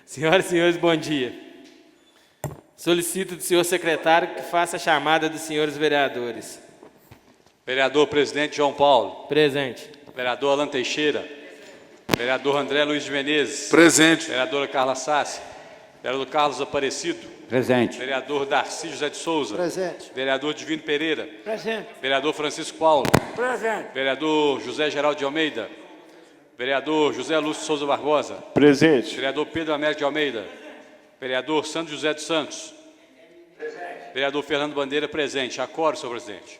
Senhoras e senhores, bom dia. Solicito do senhor secretário que faça a chamada dos senhores vereadores. Vereador presidente João Paulo. Presente. Vereador Alan Teixeira. Vereador André Luiz de Menezes. Presente. Vereadora Carla Sassi. Vereador Carlos Aparecido. Presente. Vereador Darcy José de Souza. Presente. Vereador Divino Pereira. Presente. Vereador Francisco Paulo. Presente. Vereador José Geraldo de Almeida. Vereador José Lúcio Souza Barbosa. Presente. Vereador Pedro Américo de Almeida. Vereador Santos José dos Santos. Vereador Fernando Bandeira, presente. Acordo, senhor presidente.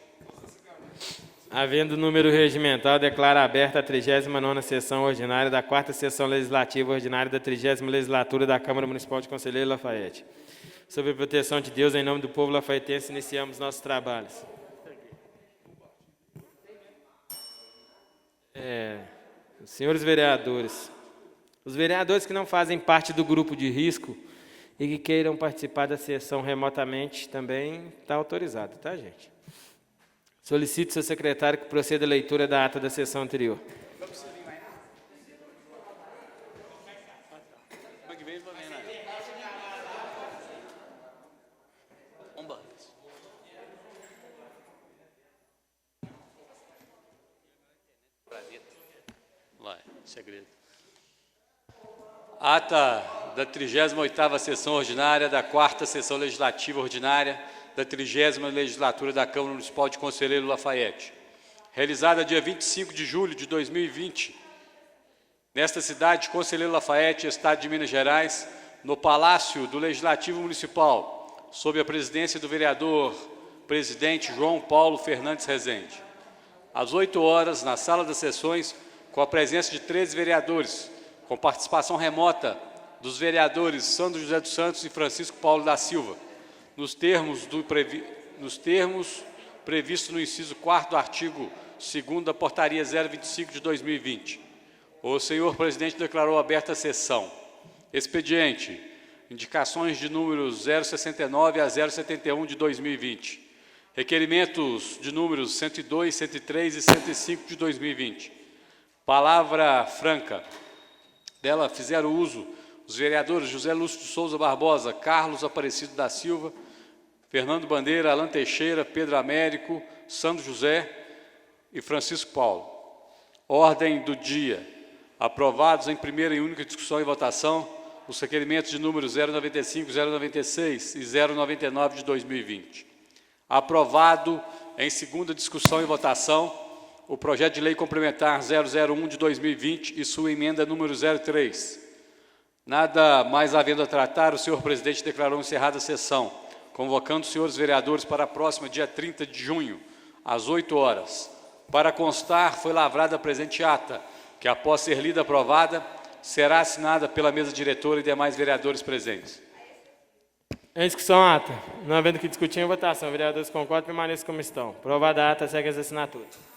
Havendo número regimental, declaro aberta a 39ª sessão ordinária da 4ª Sessão Legislativa Ordinária da 30ª Legislatura da Câmara Municipal de Conselheiro Lafayette. Sob a proteção de Deus, em nome do povo lafaietense, iniciamos nossos trabalhos. Senhores vereadores, os vereadores que não fazem parte do grupo de risco e que queiram participar da sessão remotamente também está autorizado, tá, gente? Solicito ao seu secretário que proceda a leitura da ata da sessão anterior. Vai, segredo. Ata da 38ª Sessão Ordinária da 4ª Sessão Legislativa Ordinária da 30ª Legislatura da Câmara Municipal de Conselheiro Lafayette, realizada dia 25 de julho de 2020, nesta cidade, Conselheiro Lafayette, Estado de Minas Gerais, no Palácio do Legislativo Municipal, sob a presidência do vereador presidente João Paulo Fernandes Rezende. Às 8 horas, na Sala das Sessões, com a presença de 13 vereadores, com participação remota dos vereadores Sandro José dos Santos e Francisco Paulo da Silva, nos termos previstos no inciso 4º do artigo 2º da Portaria 025 de 2020. O senhor presidente declarou aberta a sessão. Expediente, indicações de números 069 a 071 de 2020. Requerimentos de números 102, 103 e 105 de 2020. Palavra franca. Dela fizeram uso os vereadores José Lúcio de Souza Barbosa, Carlos Aparecido da Silva, Fernando Bandeira, Alan Teixeira, Pedro Américo, Sandro José e Francisco Paulo. Ordem do dia. Aprovados em primeira e única discussão e votação os requerimentos de números 095, 096 e 099 de 2020. Aprovado em segunda discussão e votação o projeto de lei complementar 001 de 2020 e sua emenda número 03. Nada mais havendo a tratar, o senhor presidente declarou encerrada a sessão, convocando os senhores vereadores para a próxima dia 30 de junho, às 8 horas. Para constar, foi lavrada a presente ata, que após ser lida e aprovada, será assinada pela mesa diretora e demais vereadores presentes. Em discussão, ata. Não havendo que discutir em votação, vereadores concordam, permaneçam como estão. Aprovada a ata, segue as assinaturas.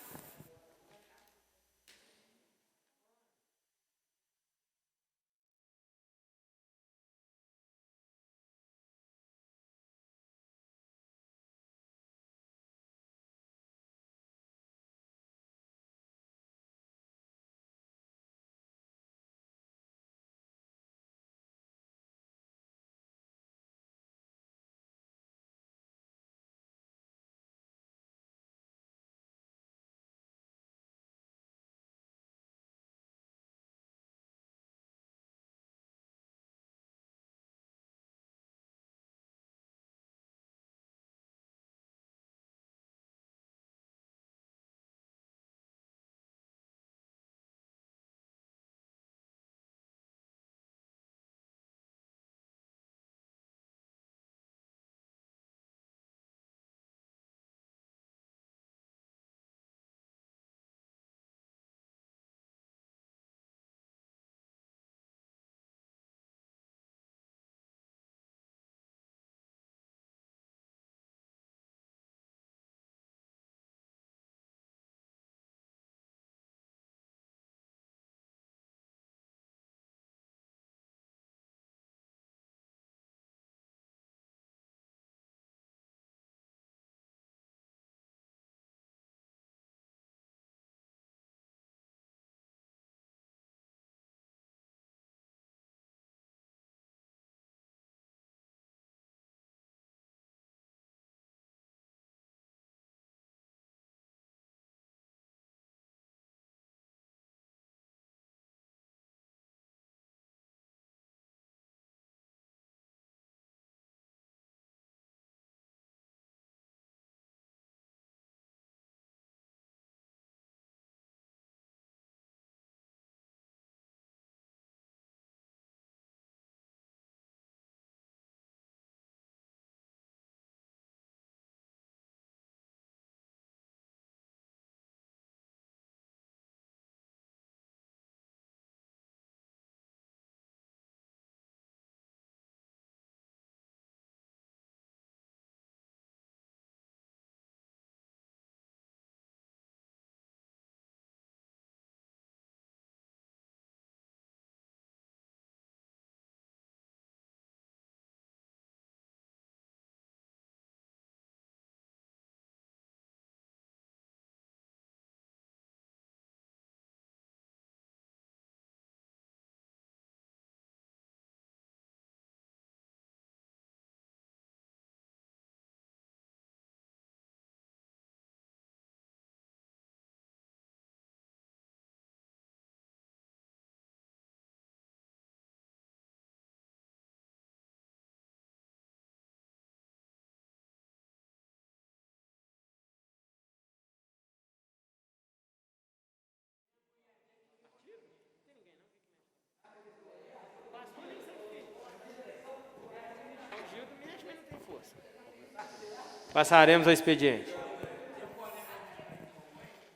Passaremos ao expediente.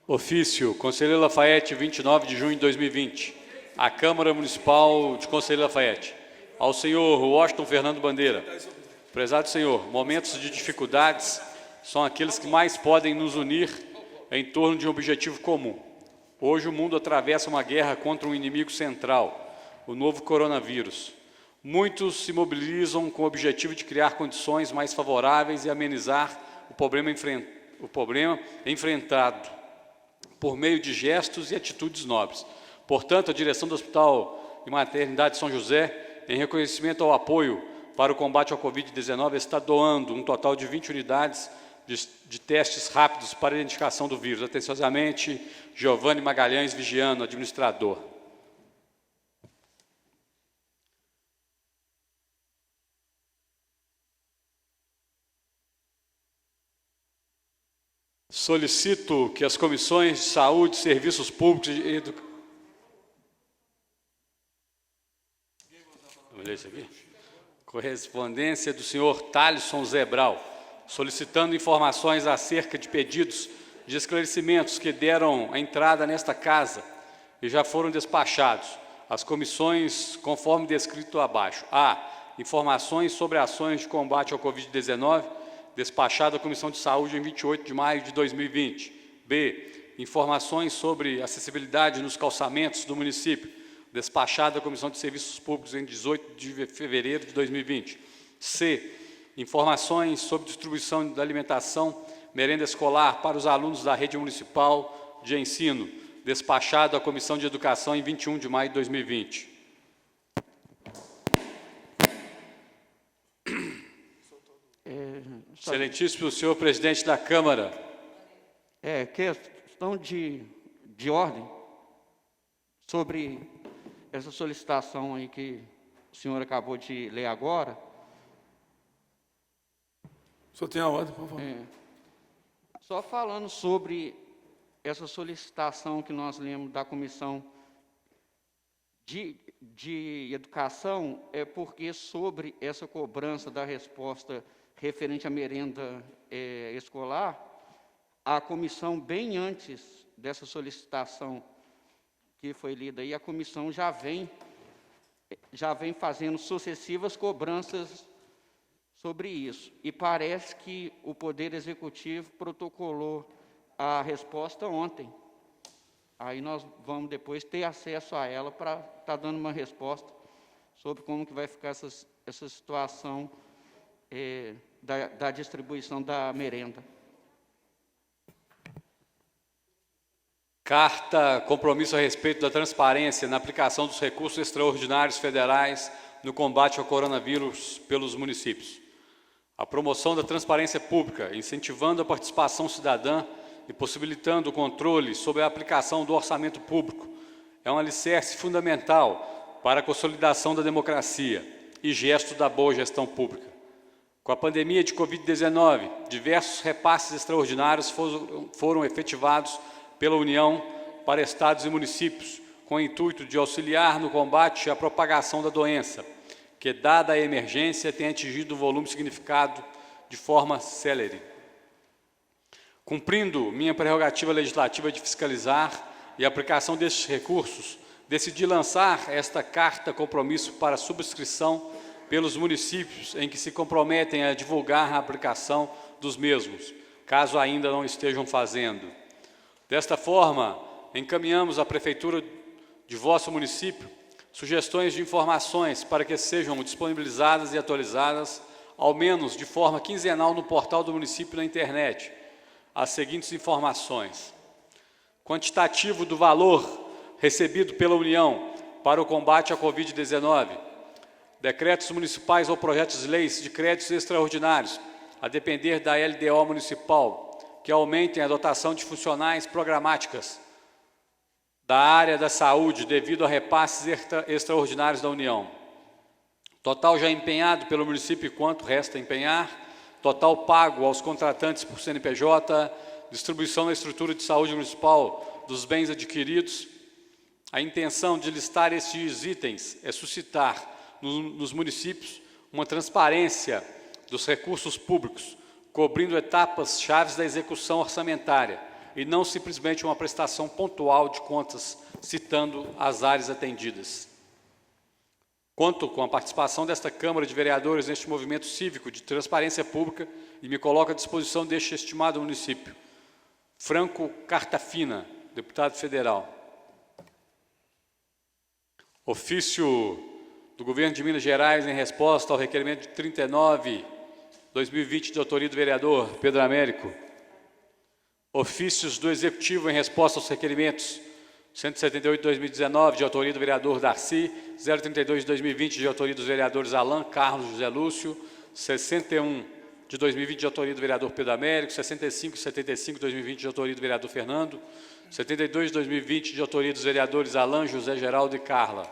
Ofício, Conselheiro Lafayette, 29 de junho de 2020. À Câmara Municipal de Conselheiro Lafayette. Ao senhor Washington Fernando Bandeira. Prezado senhor, momentos de dificuldades são aqueles que mais podem nos unir em torno de um objetivo comum. Hoje o mundo atravessa uma guerra contra um inimigo central, o novo coronavírus. Muitos se mobilizam com o objetivo de criar condições mais favoráveis e amenizar o problema enfrentado por meio de gestos e atitudes nobres. Portanto, a direção do Hospital e Maternidade São José, em reconhecimento ao apoio para o combate ao Covid-19, está doando um total de 20 unidades de testes rápidos para a identificação do vírus. Atenciosamente, Giovanni Magalhães Vigiano, administrador. Solicito que as comissões de saúde, serviços públicos e educação... Vamos ler isso aqui? Correspondência do senhor Thalisson Zebral, solicitando informações acerca de pedidos de esclarecimentos que deram a entrada nesta casa e já foram despachados. As comissões, conforme descrito abaixo. A. Informações sobre ações de combate ao Covid-19, despachada à Comissão de Saúde em 28 de maio de 2020. B. Informações sobre acessibilidade nos calçamentos do município, despachada à Comissão de Serviços Públicos em 18 de fevereiro de 2020. C. Informações sobre distribuição da alimentação, merenda escolar para os alunos da rede municipal de ensino, despachado à Comissão de Educação em 21 de maio de 2020. Excelentíssimo senhor presidente da Câmara. Questão de ordem sobre essa solicitação aí que o senhor acabou de ler agora. O senhor tem a ordem, por favor. Só falando sobre essa solicitação que nós lemos da Comissão de Educação, é porque sobre essa cobrança da resposta referente à merenda escolar, a comissão, bem antes dessa solicitação que foi lida aí, a comissão já vem fazendo sucessivas cobranças sobre isso. E parece que o Poder Executivo protocolou a resposta ontem. Aí nós vamos depois ter acesso a ela para estar dando uma resposta sobre como que vai ficar essa situação da distribuição da merenda. Carta compromisso a respeito da transparência na aplicação dos recursos extraordinários federais no combate ao coronavírus pelos municípios. A promoção da transparência pública, incentivando a participação cidadã e possibilitando o controle sobre a aplicação do orçamento público, é um alicerce fundamental para a consolidação da democracia e gesto da boa gestão pública. Com a pandemia de Covid-19, diversos repasses extraordinários foram efetivados pela União para estados e municípios, com o intuito de auxiliar no combate à propagação da doença, que, dada a emergência, tem atingido um volume significado de forma célere. Cumprindo minha prerrogativa legislativa de fiscalizar e a aplicação destes recursos, decidi lançar esta carta compromisso para subscrição pelos municípios em que se comprometem a divulgar a aplicação dos mesmos, caso ainda não estejam fazendo. Desta forma, encaminhamos à Prefeitura de vosso município sugestões de informações para que sejam disponibilizadas e atualizadas, ao menos de forma quinzenal, no portal do município na internet, as seguintes informações. Quantitativo do valor recebido pela União para o combate à Covid-19, decretos municipais ou projetos de leis de créditos extraordinários, a depender da LDO municipal, que aumentem a dotação de funcionais programáticas da área da saúde devido a repasses extraordinários da União. Total já empenhado pelo município e quanto resta empenhar, total pago aos contratantes por CNPJ, distribuição da estrutura de saúde municipal dos bens adquiridos. A intenção de listar estes itens é suscitar nos municípios uma transparência dos recursos públicos, cobrindo etapas chaves da execução orçamentária e não simplesmente uma prestação pontual de contas, citando as áreas atendidas. Conto com a participação desta Câmara de Vereadores neste movimento cívico de transparência pública e me coloco à disposição deste estimado município. Franco Cartafina, deputado federal. Ofício do Governo de Minas Gerais em resposta ao requerimento de 39/2020 de autoria do vereador Pedro Américo. Ofícios do Executivo em resposta aos requerimentos 178/2019 de autoria do vereador Darcy, 032/2020 de autoria dos vereadores Alain, Carlos, José Lúcio, 61/2020 de autoria do vereador Pedro Américo, 65 e 75/2020 de autoria do vereador Fernando, 72/2020 de autoria dos vereadores Alain, José Geraldo e Carla.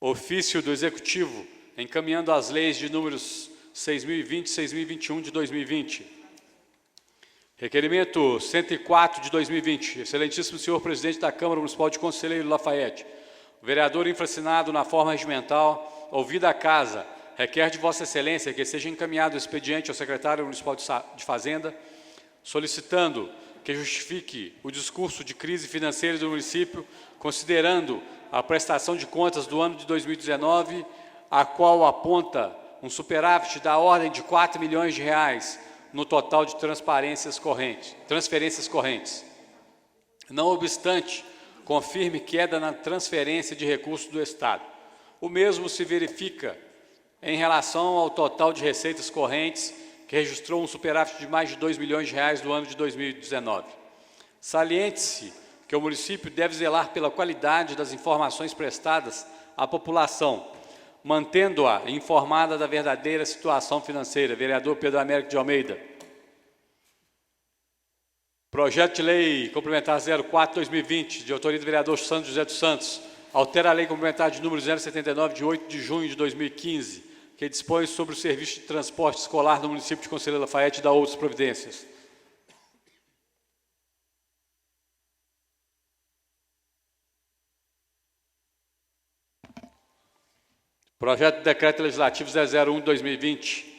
Ofício do Executivo encaminhando as leis de números 6.020 e 6.021 de 2020. Requerimento 104 de 2020. Excelentíssimo senhor presidente da Câmara Municipal de Conselheiro Lafayette, o vereador infracinado na forma regimental, ouvida a casa, requer de Vossa Excelência que seja encaminhado o expediente ao secretário municipal de Fazenda, solicitando que justifique o discurso de crise financeira do município, considerando a prestação de contas do ano de 2019, a qual aponta um superávit da ordem de R$ 4 milhões no total de transferências correntes. Não obstante, confirme queda na transferência de recursos do Estado. O mesmo se verifica em relação ao total de receitas correntes, que registrou um superávit de mais de R$ 2 milhões no ano de 2019. Saliente-se que o município deve zelar pela qualidade das informações prestadas à população, mantendo-a informada da verdadeira situação financeira. Vereador Pedro Américo de Almeida. Projeto de Lei Complementar 04/2020, de autoria do vereador Santos José dos Santos, altera a Lei Complementar de número 079, de 8 de junho de 2015, que dispõe sobre o serviço de transporte escolar no município de Conselheiro Lafayette e dá outras providências. Projeto de Decreto Legislativo 001 de 2020.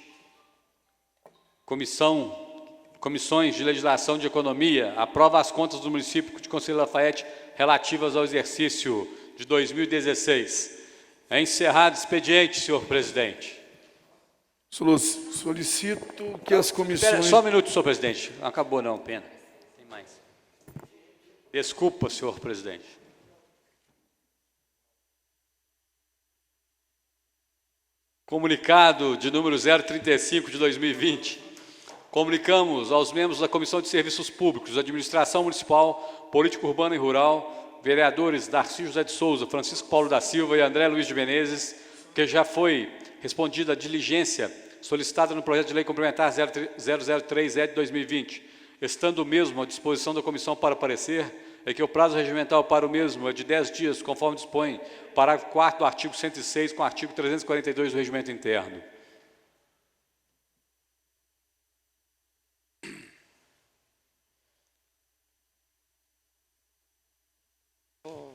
Comissões de Legislação de Economia aprova as contas do município de Conselheiro Lafayette relativas ao exercício de 2016. É encerrado o expediente, senhor presidente. Solicito que as comissões... Espera só um minuto, senhor presidente. Não acabou não, pena. Tem mais. Desculpa, senhor presidente. Comunicado de número 035 de 2020. Comunicamos aos membros da Comissão de Serviços Públicos, Administração Municipal, Política Urbana e Rural, vereadores Darcy José de Souza, Francisco Paulo da Silva e André Luiz de Menezes, que já foi respondida a diligência solicitada no projeto de lei complementar 003-E de 2020, estando o mesmo à disposição da comissão para parecer, é que o prazo regimental para o mesmo é de 10 dias, conforme dispõe parágrafo 4º do artigo 106 com o artigo 342 do Regimento Interno.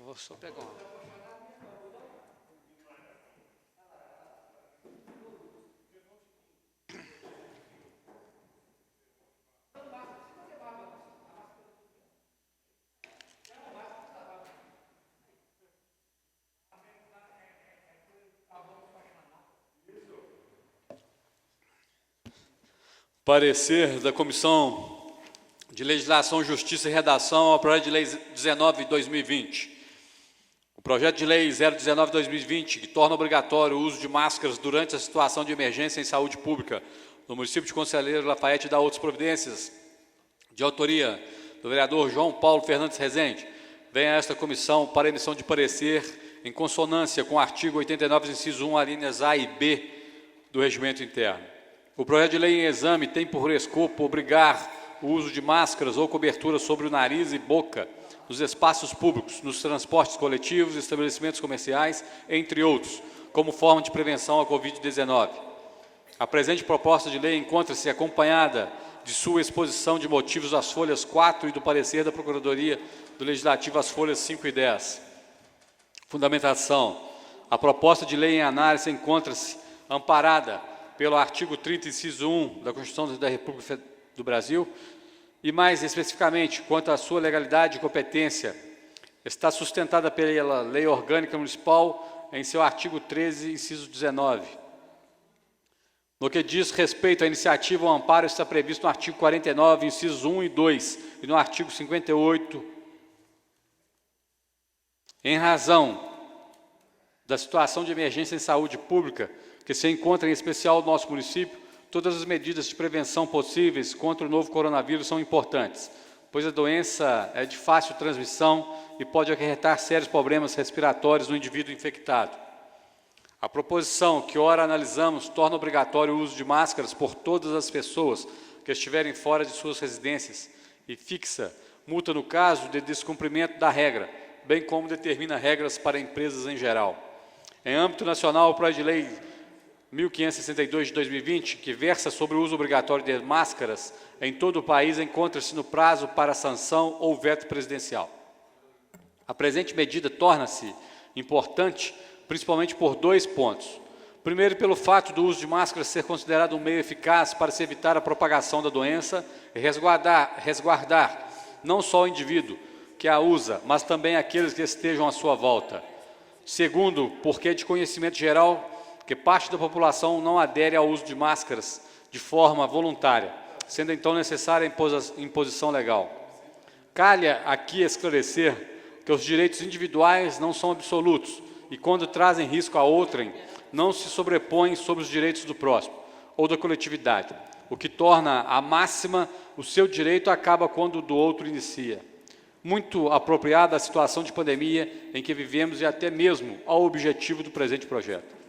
Vou só pegar uma. Parecer da Comissão de Legislação, Justiça e Redação ao projeto de lei 19/2020. O projeto de lei 019/2020, que torna obrigatório o uso de máscaras durante a situação de emergência em saúde pública no município de Conselheiro Lafayette e dá outras providências, de autoria do vereador João Paulo Fernandes Rezende, vem a esta comissão para emissão de parecer em consonância com o artigo 89, inciso 1, alíneas A e B do Regimento Interno. O projeto de lei em exame tem por escopo obrigar o uso de máscaras ou cobertura sobre o nariz e boca nos espaços públicos, nos transportes coletivos, estabelecimentos comerciais, entre outros, como forma de prevenção à Covid-19. A presente proposta de lei encontra-se acompanhada de sua exposição de motivos às folhas 4 e do parecer da Procuradoria do Legislativo às folhas 5 e 10. Fundamentação. A proposta de lei em análise encontra-se amparada pelo artigo 30, inciso 1 da Constituição da República do Brasil, e mais especificamente, quanto à sua legalidade e competência, está sustentada pela Lei Orgânica Municipal em seu artigo 13, inciso 19. No que diz respeito à iniciativa, o amparo está previsto no artigo 49, incisos 1 e 2, e no artigo 58. Em razão da situação de emergência em saúde pública, que se encontra em especial no nosso município, todas as medidas de prevenção possíveis contra o novo coronavírus são importantes, pois a doença é de fácil transmissão e pode acarretar sérios problemas respiratórios no indivíduo infectado. A proposição que ora analisamos torna obrigatório o uso de máscaras por todas as pessoas que estiverem fora de suas residências e fixa multa no caso de descumprimento da regra, bem como determina regras para empresas em geral. Em âmbito nacional, o Projeto de Lei 1562 de 2020, que versa sobre o uso obrigatório de máscaras em todo o país, encontra-se no prazo para sanção ou veto presidencial. A presente medida torna-se importante principalmente por 2 pontos. Primeiro, pelo fato do uso de máscaras ser considerado um meio eficaz para se evitar a propagação da doença e resguardar não só o indivíduo que a usa, mas também aqueles que estejam à sua volta. Segundo, porque é de conhecimento geral que parte da população não adere ao uso de máscaras de forma voluntária, sendo então necessária a imposição legal. Calha aqui esclarecer que os direitos individuais não são absolutos e, quando trazem risco a outrem, não se sobrepõem sobre os direitos do próximo ou da coletividade, o que torna a máxima o seu direito acaba quando o do outro inicia. Muito apropriada a situação de pandemia em que vivemos e até mesmo ao objetivo do presente projeto.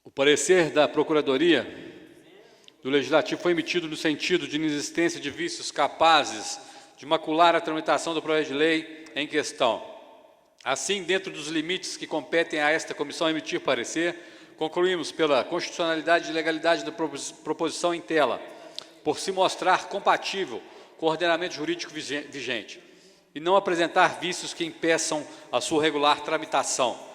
O parecer da Procuradoria do Legislativo foi emitido no sentido de inexistência de vícios capazes de macular a tramitação do projeto de lei em questão. Assim, dentro dos limites que competem a esta comissão emitir parecer, concluímos pela constitucionalidade e legalidade da proposição em tela, por se mostrar compatível com o ordenamento jurídico vigente e não apresentar vícios que impeçam a sua regular tramitação.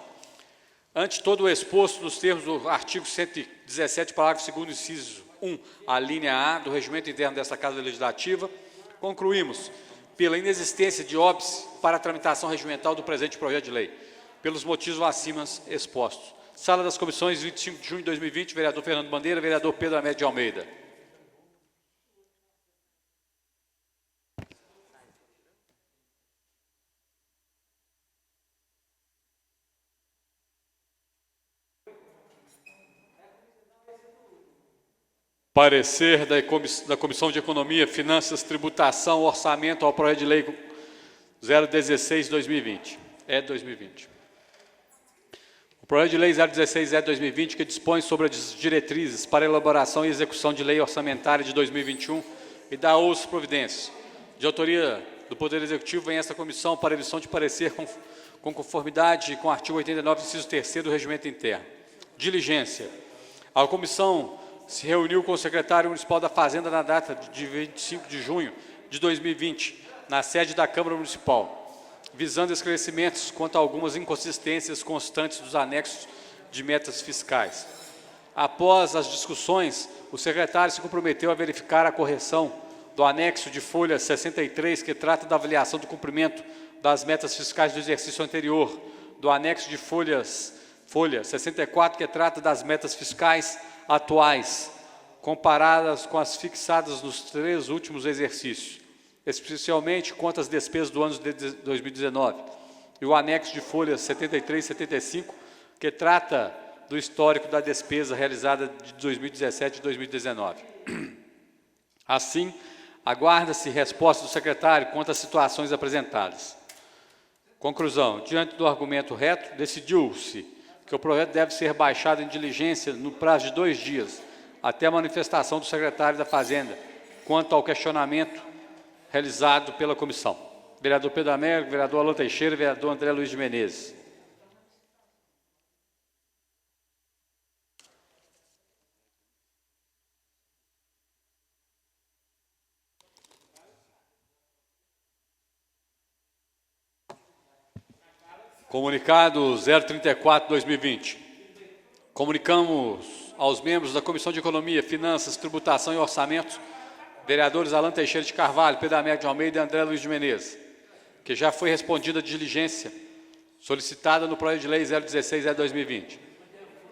Ante todo o exposto nos termos do artigo 117, parágrafo 2º, inciso 1, a linha A do regimento interno desta Casa Legislativa, concluímos pela inexistência de óbice para a tramitação regimental do presente projeto de lei, pelos motivos acima expostos. Sala das Comissões, 25 de junho de 2020, vereador Fernando Bandeira, vereador Pedro Amédio de Almeida. Parecer da Comissão de Economia, Finanças, Tributação, Orçamento ao projeto de lei 016/2020. É 2020. O projeto de lei 016/2020, que dispõe sobre as diretrizes para elaboração e execução de lei orçamentária de 2021 e da outras providências. De autoria do Poder Executivo, vem esta comissão para emissão de parecer com conformidade com o artigo 89, inciso 3º do Regimento Interno. Diligência. A comissão se reuniu com o secretário municipal da Fazenda na data de 25 de junho de 2020, na sede da Câmara Municipal, visando esclarecimentos quanto a algumas inconsistências constantes dos anexos de metas fiscais. Após as discussões, o secretário se comprometeu a verificar a correção do anexo de folha 63, que trata da avaliação do cumprimento das metas fiscais do exercício anterior, do anexo de folha 64, que trata das metas fiscais atuais, comparadas com as fixadas nos 3 últimos exercícios, especialmente quanto às despesas do ano de 2019, e o anexo de folhas 73 e 75, que trata do histórico da despesa realizada de 2017 e 2019. Assim, aguarda-se resposta do secretário quanto às situações apresentadas. Conclusão: diante do argumento reto, decidiu-se que o projeto deve ser baixado em diligência no prazo de 2 dias, até a manifestação do secretário da Fazenda, quanto ao questionamento realizado pela comissão. Vereador Pedro Américo, vereador Alan Teixeira e vereador André Luiz de Menezes. Comunicado 034/2020. Comunicamos aos membros da Comissão de Economia, Finanças, Tributação e Orçamentos, vereadores Alan Teixeira de Carvalho, Pedro Américo de Almeida e André Luiz de Menezes, que já foi respondida a diligência solicitada no projeto de lei 016/2020.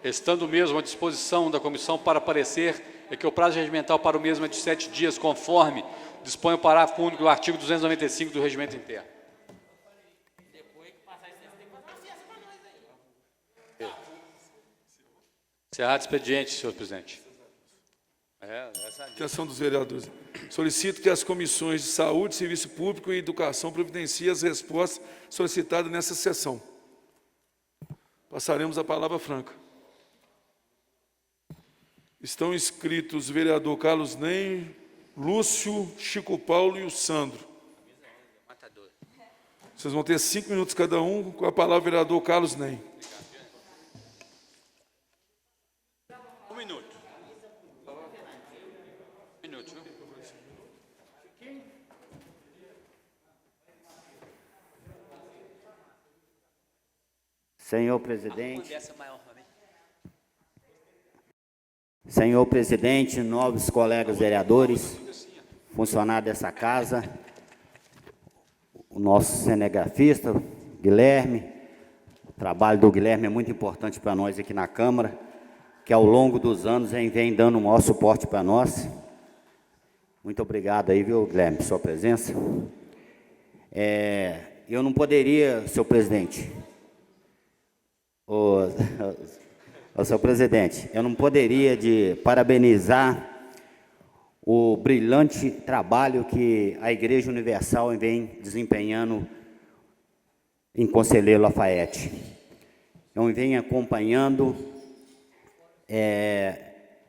Estando o mesmo à disposição da comissão para parecer, é que o prazo regimental para o mesmo é de 7 dias, conforme dispõe o parágrafo único do artigo 295 do Regimento Interno. Encerrado o expediente, senhor presidente. Atenção dos vereadores. Solicito que as comissões de Saúde, Serviço Público e Educação providenciem as respostas solicitadas nessa sessão. Passaremos a palavra franca. Estão inscritos o vereador Carlos Nem, Lúcio, Chico Paulo e o Sandro. Vocês vão ter 5 minutos cada um, com a palavra o vereador Carlos Nem. Senhor presidente, nobres colegas vereadores, funcionários dessa casa, o nosso cinegrafista, Guilherme, o trabalho do Guilherme é muito importante para nós aqui na Câmara, que ao longo dos anos vem dando o maior suporte para nós. Muito obrigado aí, viu, Guilherme, por sua presença. Eu não poderia, senhor presidente, senhor presidente, eu não poderia de parabenizar o brilhante trabalho que a Igreja Universal vem desempenhando em Conselheiro Lafaiete. Eu venho acompanhando,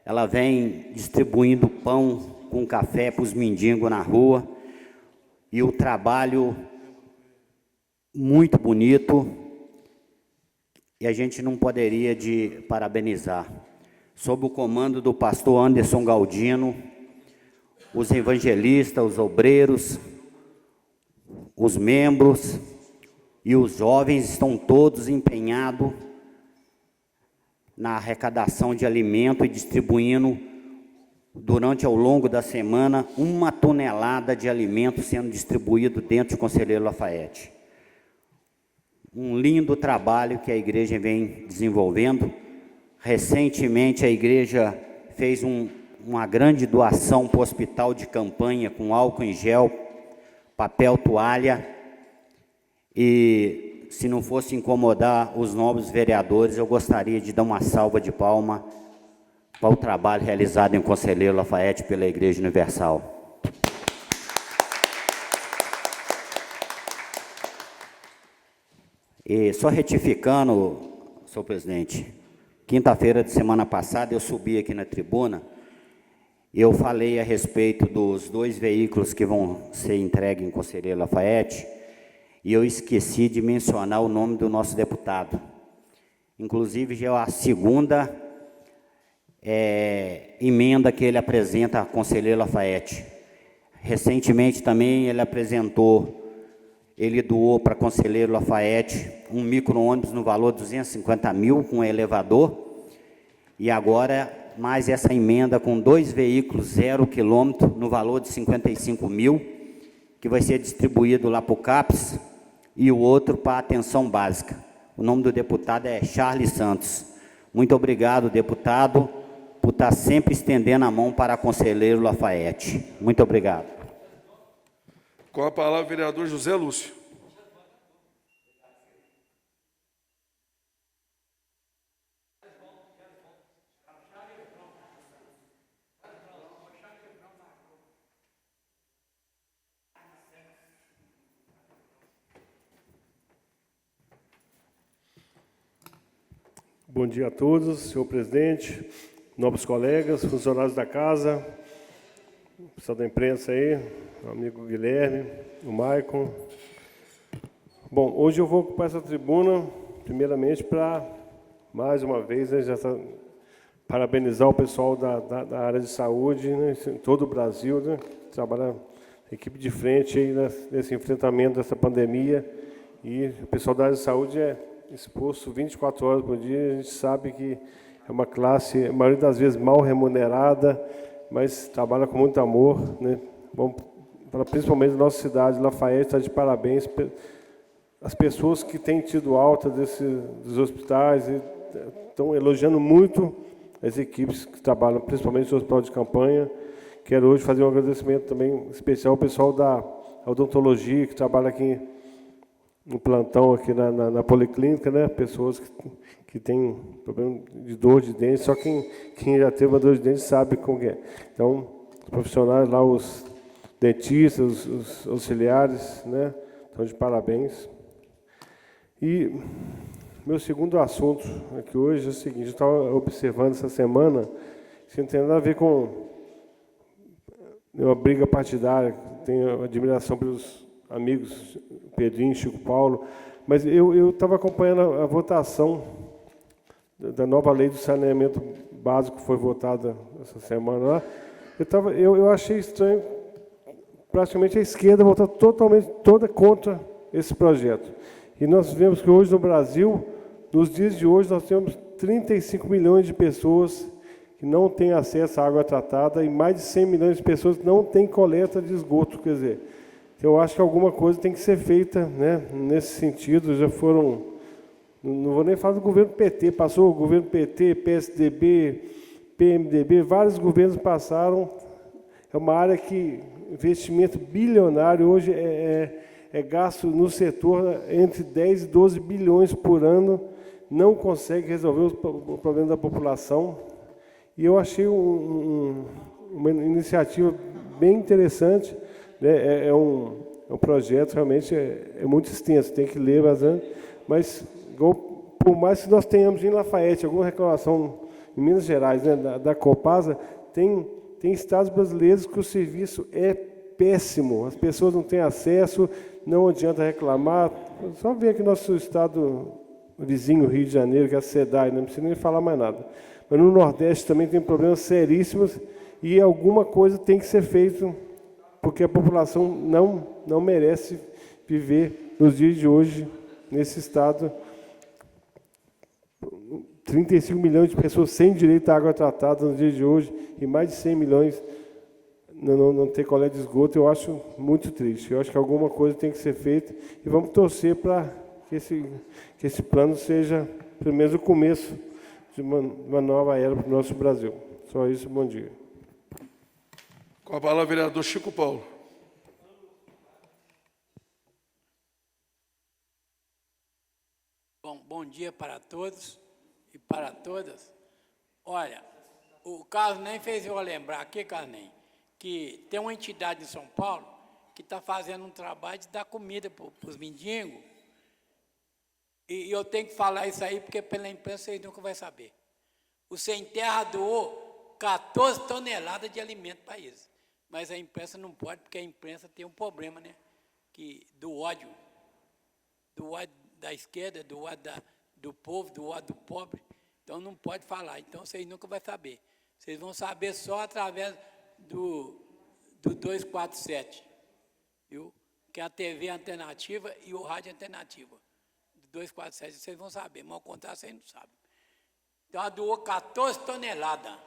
ela vem distribuindo pão com café para os mendigos na rua, e o trabalho muito bonito, e a gente não poderia de parabenizar. Sob o comando do pastor Anderson Galdino, os evangelistas, os obreiros, os membros e os jovens estão todos empenhados na arrecadação de alimento e distribuindo, durante ao longo da semana, 1 tonelada de alimento sendo distribuído dentro de Conselheiro Lafaiete. Um lindo trabalho que a igreja vem desenvolvendo. Recentemente a igreja fez uma grande doação para o hospital de campanha, com álcool em gel, papel toalha, e se não fosse incomodar os nobres vereadores, eu gostaria de dar uma salva de palmas para o trabalho realizado em Conselheiro Lafaiete pela Igreja Universal. E só retificando, senhor presidente, quinta-feira de semana passada eu subi aqui na tribuna, eu falei a respeito dos 2 veículos que vão ser entregues em Conselheiro Lafaiete, e eu esqueci de mencionar o nome do nosso deputado. Inclusive, já é a 2ª emenda que ele apresenta a Conselheiro Lafaiete. Recentemente também ele doou para Conselheiro Lafaiete um micro-ônibus no valor de 250 mil, com elevador, e agora mais essa emenda com 2 veículos 0 quilômetro no valor de 55 mil, que vai ser distribuído lá para o CAPES, e o outro para a atenção básica. O nome do deputado é Charles Santos. Muito obrigado, deputado, por estar sempre estendendo a mão para Conselheiro Lafaiete. Muito obrigado. Com a palavra, o vereador José Lúcio. Bom dia a todos, senhor presidente, nobres colegas, funcionários da casa, pessoal da imprensa aí, meu amigo Guilherme, o Maicon. Bom, hoje eu vou ocupar essa tribuna, primeiramente, para, mais uma vez, parabenizar o pessoal da área de saúde, né, em todo o Brasil, né, trabalha a equipe de frente aí nesse enfrentamento dessa pandemia, E o pessoal da área de saúde é exposto 24 horas por dia. A gente sabe que é uma classe, a maioria das vezes, mal remunerada, mas trabalha com muito amor, né? Bom, principalmente na nossa cidade, Lafayette, está de parabéns. As pessoas que têm tido alta dos hospitais estão elogiando muito as equipes que trabalham, principalmente no hospital de campanha. Quero hoje fazer um agradecimento também especial ao pessoal da odontologia, que trabalha aqui no plantão, aqui na policlínica, né? Pessoas que têm problema de dor de dente, só quem já teve uma dor de dente sabe como é. Então, os profissionais lá, os dentistas, os auxiliares, né? Estão de parabéns. E meu segundo assunto aqui hoje é o seguinte: eu estava observando essa semana, isso não tem nada a ver com uma briga partidária, tenho admiração pelos amigos Pedrinho, Chico Paulo, mas eu estava acompanhando a votação da nova lei do saneamento básico que foi votada essa semana lá. Eu achei estranho, praticamente a esquerda votar toda contra esse projeto. E nós vemos que hoje no Brasil, nos dias de hoje, nós temos 35 milhões de pessoas que não têm acesso à água tratada e mais de 100 milhões de pessoas que não têm coleta de esgoto. Quer dizer, eu acho que alguma coisa tem que ser feita, né, nesse sentido. Já foram, não vou nem falar do governo PT, passou o governo PT, PSDB, PMDB, vários governos passaram. É uma área que investimento bilionário hoje é gasto no setor entre 10 e 12 bilhões por ano, não consegue resolver o problema da população. E eu achei uma iniciativa bem interessante, né? É um projeto realmente muito extenso, tem que ler bastante, mas por mais que nós tenhamos em Lafayette alguma reclamação em Minas Gerais, né, da Copasa, tem estados brasileiros que o serviço é péssimo, as pessoas não têm acesso, não adianta reclamar. Só ver aqui nosso estado vizinho, Rio de Janeiro, que é a SEDAI, não precisa nem falar mais nada. Mas no Nordeste também tem problemas seríssimos e alguma coisa tem que ser feito, porque a população não merece viver nos dias de hoje nesse estado. 35 milhões de pessoas sem direito à água tratada nos dias de hoje e mais de 100 milhões não ter coleta de esgoto. Eu acho muito triste. Eu acho que alguma coisa tem que ser feita e vamos torcer para que esse plano seja, pelo menos, o começo de uma nova era para o nosso Brasil. Só isso, bom dia. Com a palavra, vereador Chico Paulo. Bom dia para todos e para todas. Olha, o Carlos nem fez eu lembrar aqui, Carlos, que tem uma entidade em São Paulo que está fazendo um trabalho de dar comida para os mendigos. E eu tenho que falar isso aí, porque pela imprensa vocês nunca vão saber. O Sem Terra doou 14 toneladas de alimento para eles. Mas a imprensa não pode, porque a imprensa tem um problema, né? Do ódio da esquerda, do ódio do povo, do ódio do pobre. Então não pode falar. Então vocês nunca vão saber. Vocês vão saber só através do 247, viu? Que é a TV alternativa e o rádio alternativa. 247, vocês vão saber, mas ao contrário, vocês não sabem. Então, ela doou 14 toneladas,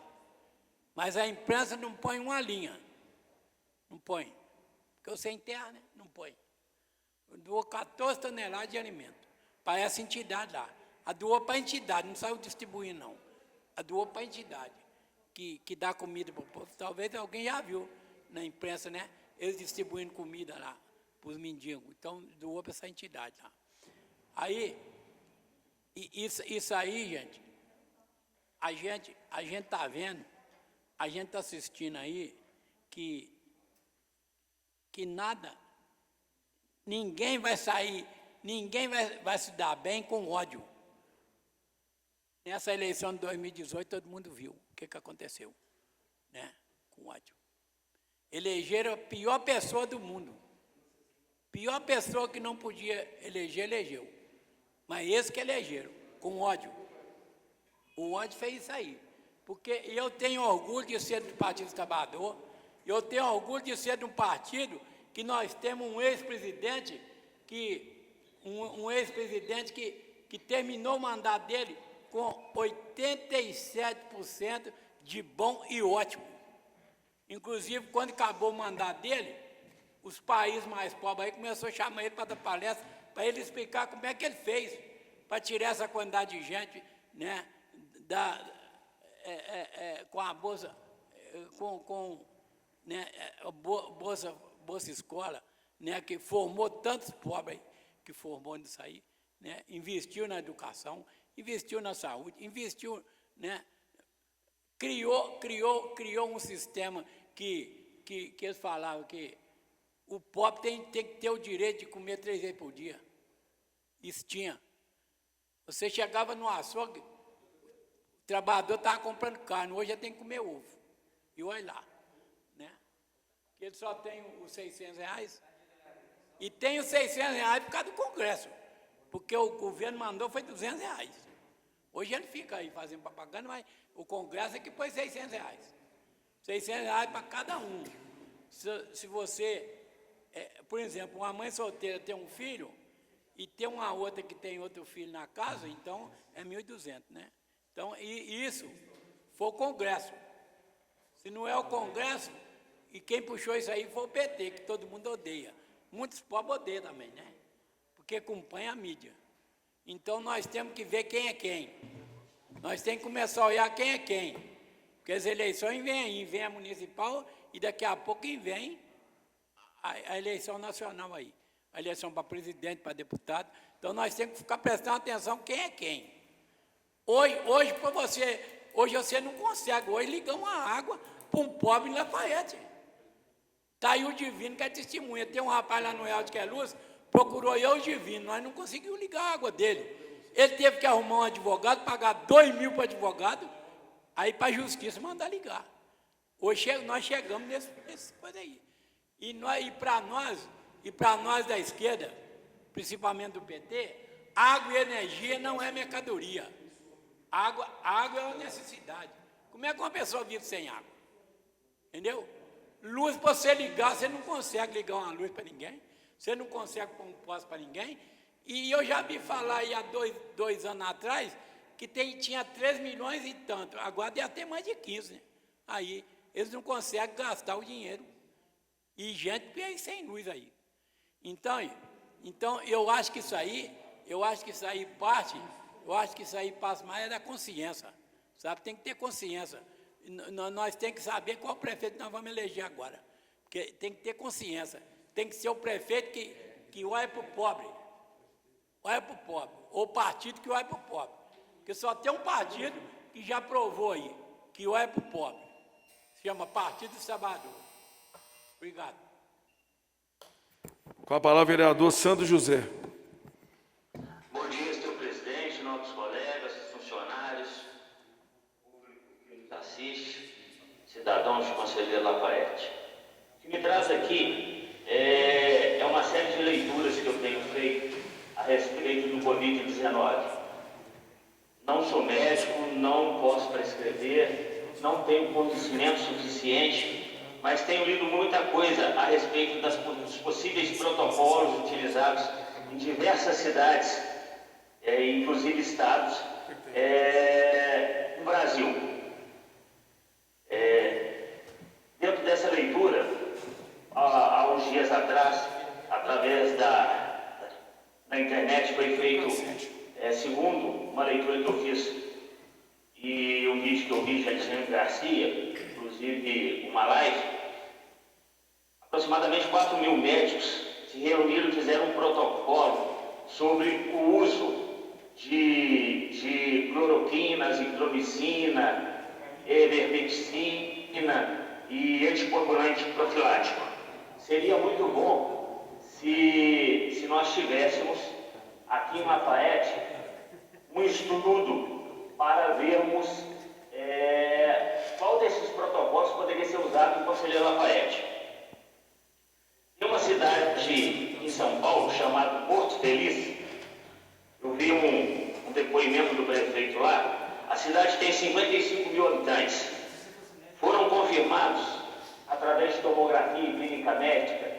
mas a imprensa não põe uma linha, não põe, porque eu sem terra, né? Não põe. Doou 14 toneladas de alimento para essa entidade lá. A doou para a entidade, não saiu distribuindo, não. A doou para a entidade, que dá comida para o povo. Talvez alguém já viu na imprensa, né? Eles distribuindo comida lá para os mendigos. Então, doou para essa entidade lá. Aí, isso aí, gente, a gente está vendo, a gente está assistindo aí que nada, ninguém vai sair, ninguém vai se dar bem com ódio. Nessa eleição de 2018, todo mundo viu o que aconteceu, né, com ódio. Elegeram a pior pessoa do mundo. Pior pessoa que não podia eleger, elegeu. Mas esse que elegeram, com ódio. O ódio fez isso aí. Porque eu tenho orgulho de ser do Partido dos Trabalhadores, eu tenho orgulho de ser de um partido que nós temos um ex-presidente que um ex-presidente que terminou o mandato dele com 87% de bom e ótimo. Inclusive, quando acabou o mandato dele, os países mais pobres aí começaram a chamar ele para dar palestra, para ele explicar como é que ele fez para tirar essa quantidade de gente, né, com a bolsa, né, bolsa escola, né, que formou tantos pobres, que formou nisso aí, né, investiu na educação, investiu na saúde, investiu, né, criou um sistema que eles falavam que o pobre tem que ter o direito de comer 3 vezes por dia. Isso tinha. Você chegava no açougue, o trabalhador estava comprando carne, hoje já tem que comer ovo. E olha lá, né? Ele só tem os R$600, e tem os R$600 por causa do Congresso, porque o governo mandou foi R$200. Hoje ele fica aí fazendo propaganda, mas o Congresso é que pôs R$600. R$600 para cada um. Se você, por exemplo, uma mãe solteira tem um filho, e tem uma outra que tem outro filho na casa, então é 1.200, né? Então, e isso foi o Congresso. Se não é o Congresso, e quem puxou isso aí foi o PT, que todo mundo odeia. Muitos pobres odeiam também, né? Porque acompanha a mídia. Então, nós temos que ver quem é quem. Nós temos que começar a olhar quem é quem. Porque as eleições vêm aí, vem a municipal, e daqui a pouco vem a eleição nacional aí. A eleição para presidente, para deputado. Então, nós temos que ficar prestando atenção quem é quem. Hoje você não consegue. Hoje ligar uma água para um pobre em Lafayette. Está aí o Divino, que é testemunha. Tem um rapaz lá no Real de Queluz, procurou eu e o Divino. Nós não conseguimos ligar a água dele. Ele teve que arrumar um advogado, pagar 2.000 para o advogado, aí para a justiça mandar ligar. Hoje nós chegamos nesse coisa aí. E para nós da esquerda, principalmente do PT, água e energia não é mercadoria. Água é uma necessidade. Como é que uma pessoa vive sem água? Entendeu? Luz, para você ligar, você não consegue ligar uma luz para ninguém, você não consegue pôr um poste para ninguém. E eu já vi falar aí há dois anos atrás que tinha 3 milhões e tanto, agora deve ter mais de 15, né? Aí eles não conseguem gastar o dinheiro. E gente sem luz aí. Então eu acho que isso aí passa mais da consciência, sabe? Tem que ter consciência. Nós temos que saber qual prefeito nós vamos eleger agora, porque tem que ter consciência. Tem que ser o prefeito que olha para o pobre, ou o partido que olha para o pobre, porque só tem um partido que já provou aí, que olha para o pobre, se chama Partido dos Trabalhadores. Obrigado. Com a palavra, vereador Sandro José. Bom dia, senhor presidente, nobres colegas, funcionários, público que nos assiste, cidadãos de Conselheiro Lafayette. O que me traz aqui é uma série de leituras que eu tenho feito a respeito do Covid-19. Não sou médico, não posso prescrever, não tenho conhecimento suficiente, mas tenho lido muita coisa a respeito dos possíveis protocolos utilizados em diversas cidades, inclusive estados, no Brasil. Dentro dessa leitura, há uns dias atrás, através da internet, foi feito, segundo uma leitura que eu fiz, e um vídeo que eu vi de Alexandre Garcia, inclusive uma live, aproximadamente 4.000 médicos se reuniram e fizeram um protocolo sobre o uso de cloroquina, azitromicina, ivermectina e anticoagulante profilático. Seria muito bom se nós tivéssemos aqui em Lafayette um estudo para vermos qual desses protocolos poderia ser usado no Conselheiro Lafayette. Tem uma cidade em São Paulo chamada Porto Feliz. Eu vi um depoimento do prefeito lá. A cidade tem 55 mil habitantes. Foram confirmados, através de tomografia e clínica médica,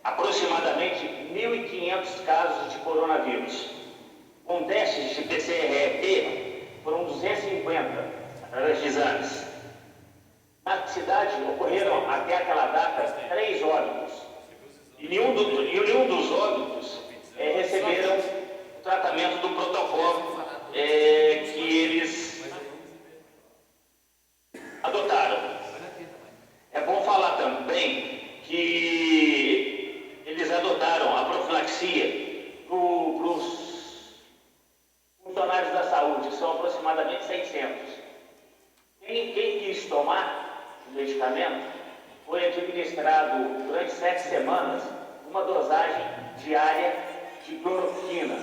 aproximadamente 1.500 1.500 casos de coronavírus. Com testes de PCR-T, foram 250 através de exames. Na cidade ocorreram até aquela data 3 óbitos. E nenhum dos óbitos receberam o tratamento do protocolo que eles adotaram. É bom falar também que eles adotaram a profilaxia para os funcionários da saúde, que são aproximadamente 600. Quem quis tomar o medicamento foi administrado durante 7 semanas uma dosagem diária de cloroquina.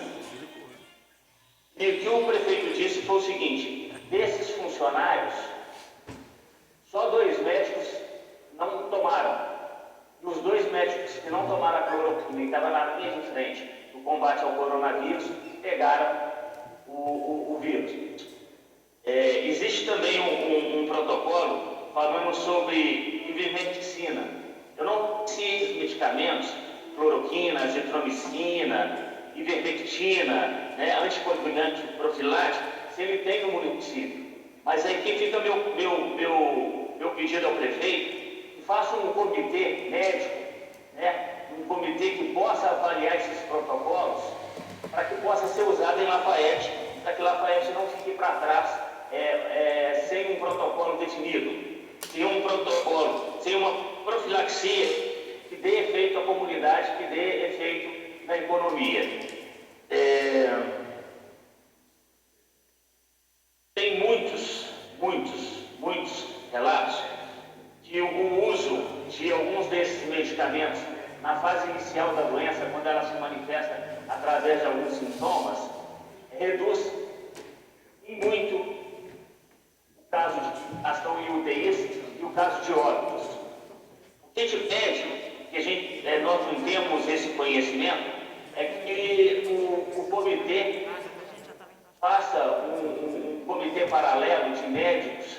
E o que o prefeito disse foi o seguinte: desses funcionários, só 2 médicos não tomaram. E os 2 médicos que não tomaram a cloroquina e estavam na linha de frente do combate ao coronavírus, pegaram o vírus. Existe também um protocolo falando sobre ivermectina. Eu não conheci esses medicamentos, cloroquina, azitromicina, ivermectina, anticoagulante profilático, se ele tem no município. Mas aí que fica meu pedido ao prefeito, que faça um comitê médico, um comitê que possa avaliar esses protocolos, para que possa ser usado em Lafayette, para que Lafayette não fique para trás sem um protocolo definido, sem um protocolo, sem uma profilaxia que dê efeito à comunidade, que dê efeito na economia. Tem muitos relatos que o uso de alguns desses medicamentos na fase inicial da doença, quando ela se manifesta através de alguns sintomas, reduz em muito o caso de ação em UTIs e o caso de óbitos. O que a gente pede, que nós não temos esse conhecimento, é que o comitê faça um comitê paralelo de médicos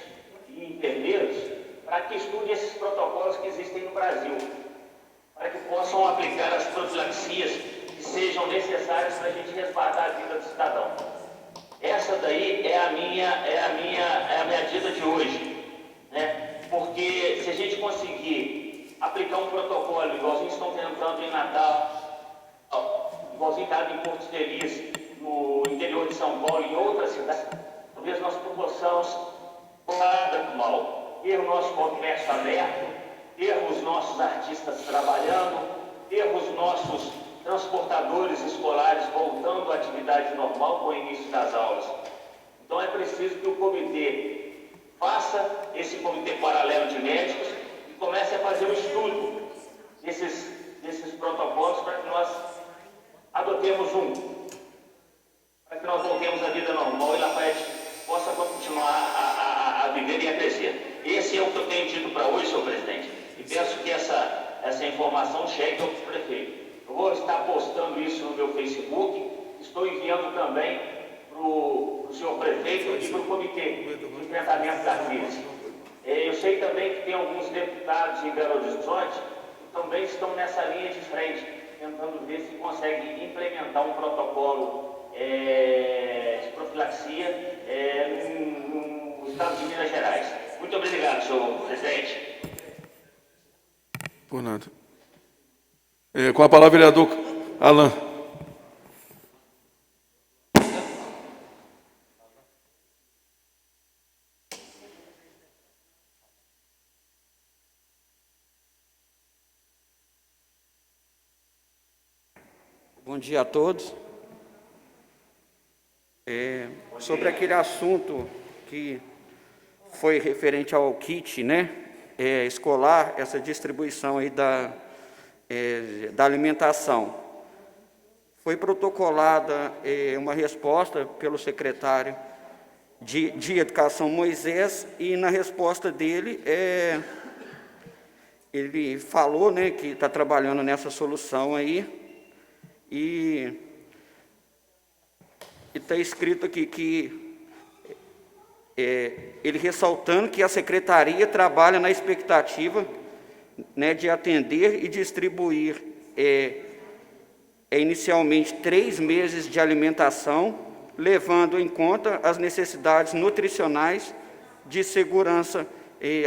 e enfermeiros para que estude esses protocolos que existem no Brasil, para que possam aplicar as profilaxias que sejam necessárias para a gente resguardar a vida do cidadão. Essa daí é a minha dica de hoje, porque se a gente conseguir aplicar um protocolo igualzinho estão tentando em Natal, igualzinho está em Porto Feliz, no interior de São Paulo e em outras cidades, talvez nós possamos ter o nosso comércio aberto, ter os nossos artistas trabalhando, ter os nossos transportadores escolares voltando à atividade normal com o início das aulas. Então é preciso que o comitê faça esse comitê paralelo de médicos e comece a fazer um estudo desses protocolos para que nós adotemos para que nós voltemos à vida normal e Lafayette possa continuar a viver e a crescer. Esse é o que eu tenho dito para hoje, senhor presidente, e peço que essa informação chegue ao prefeito. Eu vou estar postando isso no meu Facebook, estou enviando também para o senhor prefeito e para o comitê de enfrentamento da crise. Eu sei também que tem alguns deputados em Belo Horizonte que também estão nessa linha de frente, tentando ver se conseguem implementar um protocolo de profilaxia no estado de Minas Gerais. Muito obrigado, senhor presidente. Por nada. Com a palavra, vereador Alan. Bom dia a todos. Sobre aquele assunto que foi referente ao kit, escolar, essa distribuição aí da alimentação. Foi protocolada uma resposta pelo secretário de Educação, Moisés, e na resposta dele, ele falou que está trabalhando nessa solução aí, e está escrito aqui que ele ressaltando que a secretaria trabalha na expectativa de atender e distribuir inicialmente 3 meses de alimentação, levando em conta as necessidades nutricionais, de segurança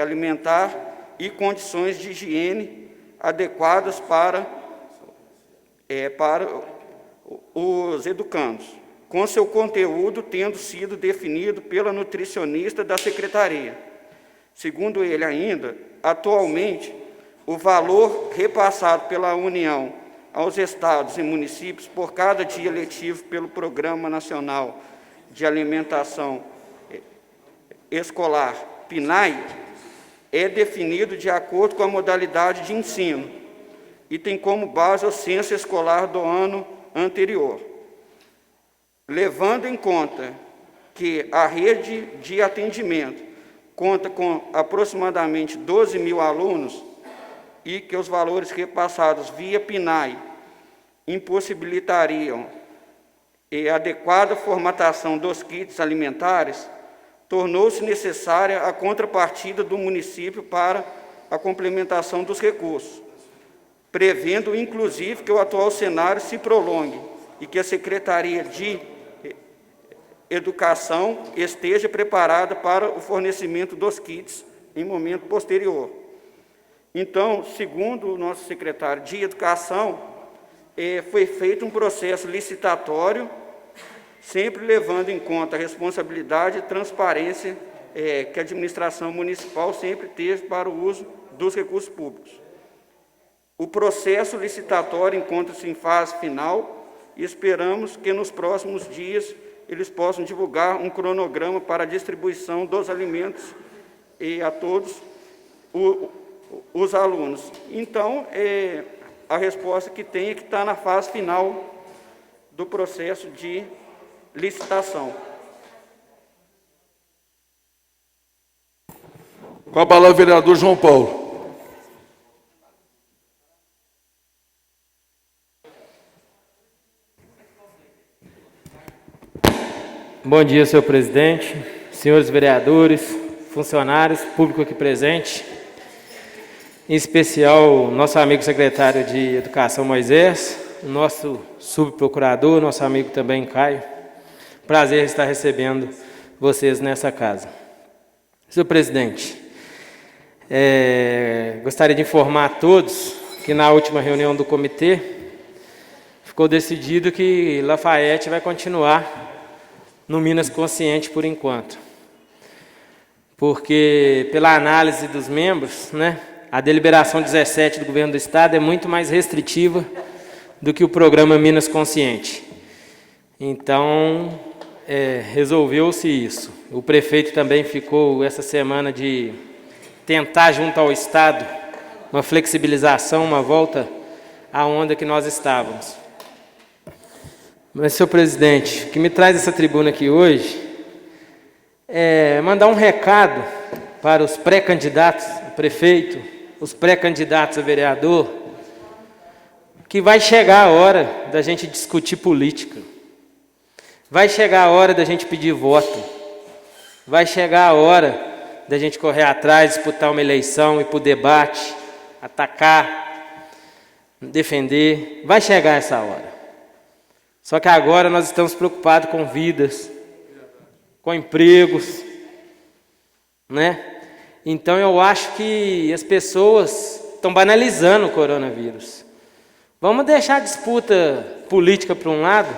alimentar e condições de higiene adequadas para os educandos, com seu conteúdo tendo sido definido pela nutricionista da Secretaria. Segundo ele ainda, atualmente, o valor repassado pela União aos estados e municípios por cada dia letivo pelo Programa Nacional de Alimentação Escolar, PNAE, é definido de acordo com a modalidade de ensino e tem como base o censo escolar do ano anterior. Levando em conta que a rede de atendimento conta com aproximadamente 12 mil alunos e que os valores repassados via PNAE impossibilitariam a adequada formatação dos kits alimentares, tornou-se necessária a contrapartida do município para a complementação dos recursos, prevendo, inclusive, que o atual cenário se prolongue e que a Secretaria de Educação esteja preparada para o fornecimento dos kits em momento posterior. Então, segundo o nosso secretário de Educação, foi feito um processo licitatório, sempre levando em conta a responsabilidade e transparência que a administração municipal sempre teve para o uso dos recursos públicos. O processo licitatório encontra-se em fase final e esperamos que nos próximos dias eles possam divulgar um cronograma para a distribuição dos alimentos a todos os alunos. Então, a resposta que tem é que está na fase final do processo de licitação. Com a palavra, o vereador João Paulo. Bom dia, senhor presidente, senhores vereadores, funcionários, público aqui presente, em especial nosso amigo secretário de Educação Moisés, o nosso subprocurador, nosso amigo também Caio. Prazer estar recebendo vocês nessa casa. Senhor presidente, gostaria de informar a todos que na última reunião do comitê ficou decidido que Lafayette vai continuar no Minas Consciente por enquanto. Porque, pela análise dos membros, a deliberação 17 do Governo do Estado é muito mais restritiva do que o programa Minas Consciente. Então, resolveu-se isso. O prefeito também ficou essa semana de tentar, junto ao Estado, uma flexibilização, uma volta à onda que nós estávamos. Mas, senhor presidente, o que me traz essa tribuna aqui hoje é mandar um recado para os pré-candidatos a prefeito, os pré-candidatos a vereador, que vai chegar a hora da gente discutir política. Vai chegar a hora da gente pedir voto. Vai chegar a hora da gente correr atrás, disputar uma eleição, ir para o debate, atacar, defender. Vai chegar essa hora. Só que agora nós estamos preocupados com vidas, com empregos, Então eu acho que as pessoas estão banalizando o coronavírus. Vamos deixar a disputa política para um lado.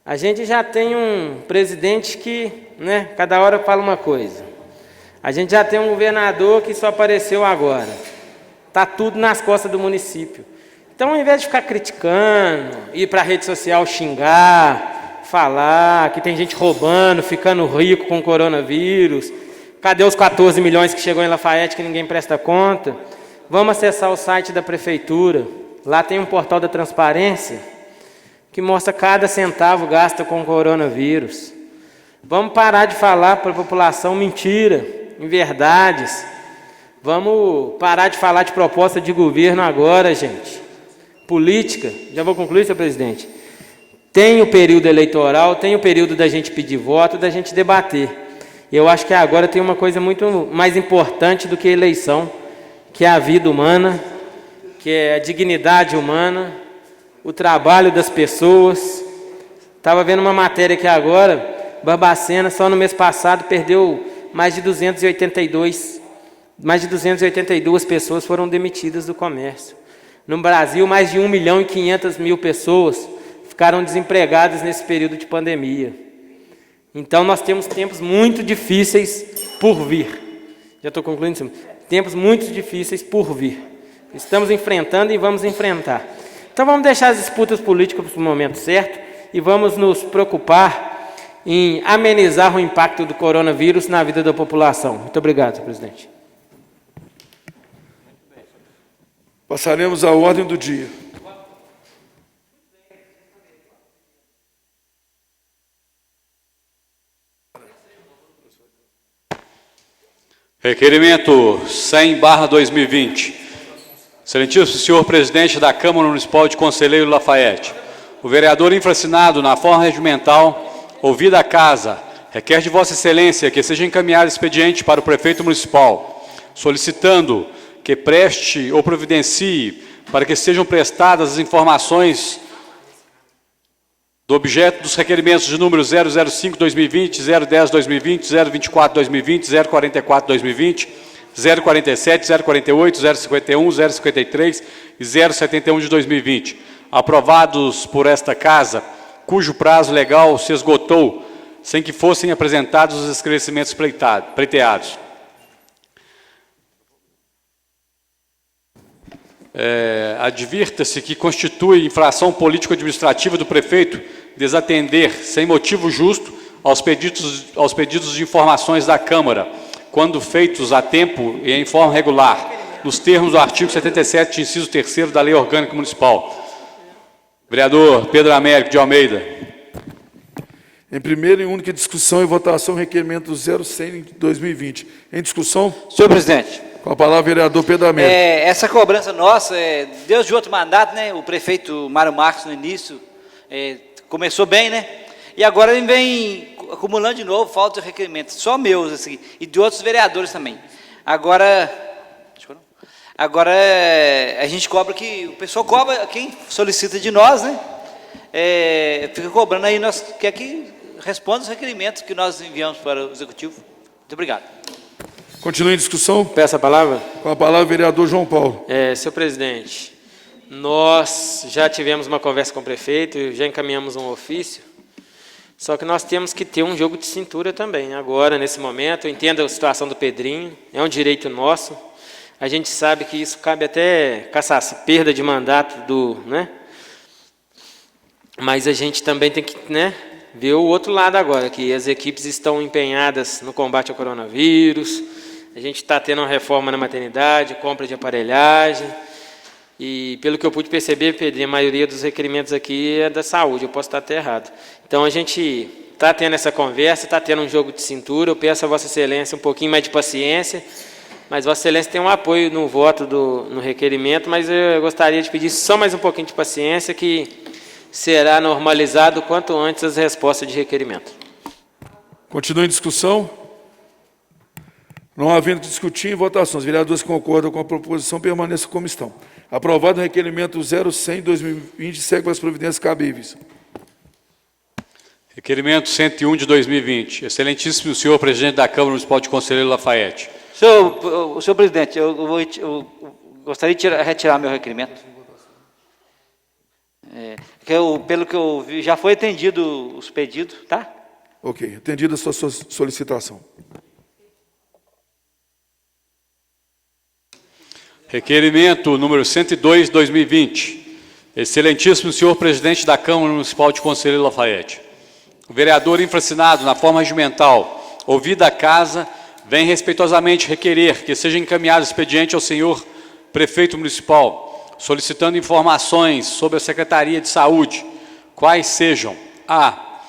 A gente já tem um presidente que, cada hora fala uma coisa. A gente já tem um governador que só apareceu agora. Está tudo nas costas do município. Então, ao invés de ficar criticando, ir para a rede social xingar, falar que tem gente roubando, ficando rico com o coronavírus, cadê os 14 milhões que chegou em Lafayette que ninguém presta conta? Vamos acessar o site da prefeitura. Lá tem um portal da transparência que mostra cada centavo gasto com o coronavírus. Vamos parar de falar para a população mentira, inverdades. Vamos parar de falar de proposta de governo agora, gente. Política, já vou concluir, senhor presidente. Tem o período eleitoral, tem o período da gente pedir voto, da gente debater. Eu acho que agora tem uma coisa muito mais importante do que a eleição, que é a vida humana, que é a dignidade humana, o trabalho das pessoas. Estava vendo uma matéria aqui agora, Barbacena, só no mês passado, perdeu mais de 282 pessoas foram demitidas do comércio. No Brasil, mais de 1.500.000 pessoas ficaram desempregadas nesse período de pandemia. Então, nós temos tempos muito difíceis por vir. Já estou concluindo isso. Tempos muito difíceis por vir. Estamos enfrentando e vamos enfrentar. Então, vamos deixar as disputas políticas para o momento certo e vamos nos preocupar em amenizar o impacto do coronavírus na vida da população. Muito obrigado, senhor presidente. Passaremos à ordem do dia. Requerimento 100/2020. Excelentíssimo senhor presidente da Câmara Municipal de Conselheiro Lafayette, o vereador infracinado na forma regimental, ouvida a casa, requer de Vossa Excelência que seja encaminhado expediente para o prefeito municipal, solicitando que preste ou providencie para que sejam prestadas as informações do objeto dos requerimentos de número 005/2020, 010/2020, 024/2020, 044/2020, 047, 048, 051, 053 e 071 de 2020, aprovados por esta Casa, cujo prazo legal se esgotou, sem que fossem apresentados os esclarecimentos pleiteados. Advirta-se que constitui infração político-administrativa do prefeito desatender, sem motivo justo, aos pedidos de informações da Câmara, quando feitos a tempo e em forma regular, nos termos do artigo 77, inciso 3º da Lei Orgânica Municipal. Vereador Pedro Américo de Almeida. Em primeira e única discussão e votação, requerimento 0100/2020. Em discussão? Senhor presidente. Com a palavra, vereador Pedro Américo. Essa cobrança nossa, desde o outro mandato, né? O prefeito Mário Marcos, no início, começou bem, né? E agora ele vem acumulando de novo falta de requerimentos, só meus, assim, e de outros vereadores também. Agora a gente cobra que, o pessoal cobra, quem solicita de nós, né? Fica cobrando aí, nós quer que responda os requerimentos que nós enviamos para o Executivo. Muito obrigado. Continue em discussão. Peço a palavra. Com a palavra, vereador João Paulo. Senhor presidente, nós já tivemos uma conversa com o prefeito, já encaminhamos um ofício, só que nós temos que ter um jogo de cintura também. Agora, nesse momento, eu entendo a situação do Pedrinho, é um direito nosso. A gente sabe que isso cabe até cassação, perda de mandato né? Mas a gente também tem que, né, ver o outro lado agora, que as equipes estão empenhadas no combate ao coronavírus. A gente está tendo uma reforma na maternidade, compra de aparelhagem. E, pelo que eu pude perceber, Pedrinho, a maioria dos requerimentos aqui é da saúde, eu posso estar até errado. Então, a gente está tendo essa conversa, está tendo um jogo de cintura. Eu peço a Vossa Excelência um pouquinho mais de paciência, mas Vossa Excelência tem um apoio no voto no requerimento, mas eu gostaria de pedir só mais um pouquinho de paciência, que será normalizado quanto antes as respostas de requerimento. Continue em discussão. Não havendo que discutir em votação, os vereadores que concordam com a proposição permaneçam como estão. Aprovado o requerimento 0100/2020, segue para as providências cabíveis. Requerimento 101 de 2020. Excelentíssimo senhor presidente da Câmara Municipal de Conselheiro Lafayette. Senhor presidente, eu gostaria de retirar meu requerimento. Pelo que eu vi, já foi atendido os pedidos, tá? Ok, atendida a sua solicitação. Requerimento número 102, 2020. Excelentíssimo senhor presidente da Câmara Municipal de Conselheiro Lafayette. O vereador infracinado na forma regimental, ouvida a casa, vem respeitosamente requerer que seja encaminhado expediente ao senhor prefeito municipal, solicitando informações sobre a Secretaria de Saúde, quais sejam: a.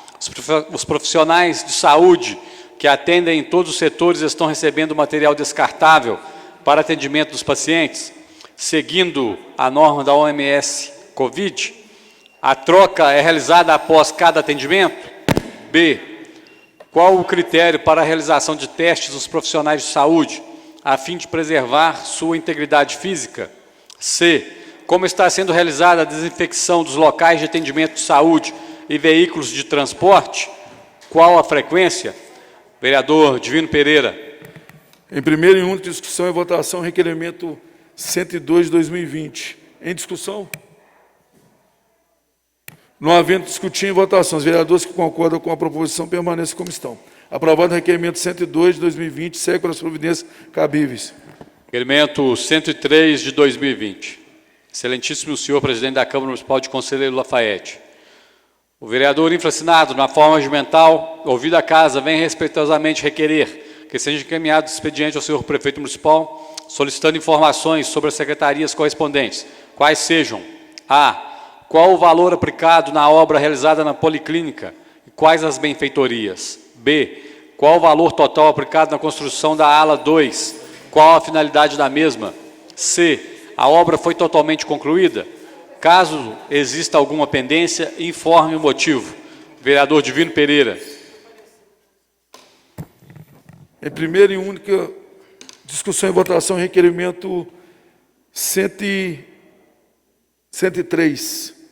Os profissionais de saúde que atendem em todos os setores estão recebendo material descartável para atendimento dos pacientes, seguindo a norma da OMS Covid. A troca é realizada após cada atendimento. B. Qual o critério para a realização de testes dos profissionais de saúde, a fim de preservar sua integridade física? C. como está sendo realizada a desinfecção dos locais de atendimento de saúde e veículos de transporte? Qual a frequência? Vereador Divino Pereira. Em primeira e única discussão e votação, requerimento 102 de 2020. Em discussão? Não havendo discutir em votação, os vereadores que concordam com a proposição permaneçam como estão. Aprovado o requerimento 102 de 2020, segue para as providências cabíveis. Requerimento 103 de 2020. Excelentíssimo senhor presidente da Câmara Municipal de Conselheiro Lafayette. O vereador infracinado, na forma regimental, ouvido a casa, vem respeitosamente requerer que seja encaminhado expediente ao senhor prefeito municipal, solicitando informações sobre as secretarias correspondentes, quais sejam: a. Qual o valor aplicado na obra realizada na Policlínica e quais as benfeitorias? B. Qual o valor total aplicado na construção da ala 2? Qual a finalidade da mesma? C. A obra foi totalmente concluída? Caso exista alguma pendência, informe o motivo. Vereador Divino Pereira. Em primeira e única discussão e votação, requerimento 103.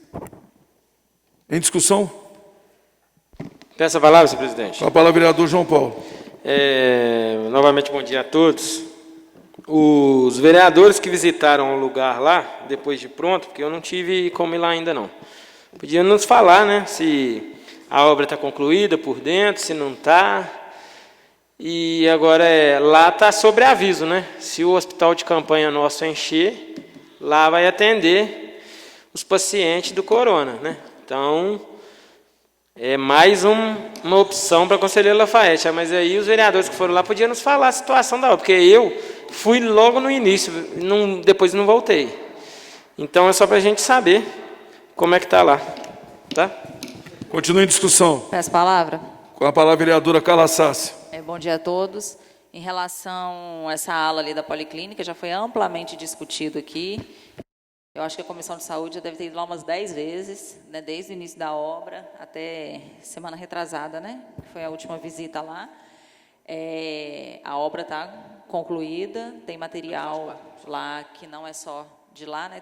Em discussão? Peço a palavra, senhor presidente. Com a palavra, vereador João Paulo. Novamente, bom dia a todos. Os vereadores que visitaram o lugar lá, depois de pronto, porque eu não tive como ir lá ainda não, podiam nos falar, né, se a obra está concluída por dentro, se não está. E agora, lá está sobre aviso, né? Se o hospital de campanha nosso encher, lá vai atender os pacientes do corona, né? Então, é mais uma opção para a Conselheiro Lafayette. Mas aí os vereadores que foram lá podiam nos falar a situação da obra, porque eu fui logo no início, depois não voltei. Então, é só para a gente saber como é que está lá. Tá? Continua em discussão. Peço a palavra. Com a palavra, vereadora Carla Sassi. Bom dia a todos. Em relação a essa ala ali da Policlínica, já foi amplamente discutido aqui. Eu acho que a Comissão de Saúde já deve ter ido lá umas 10 vezes, né, desde o início da obra até semana retrasada, né? Foi a última visita lá. A obra está concluída, tem material lá que não é só de lá, né?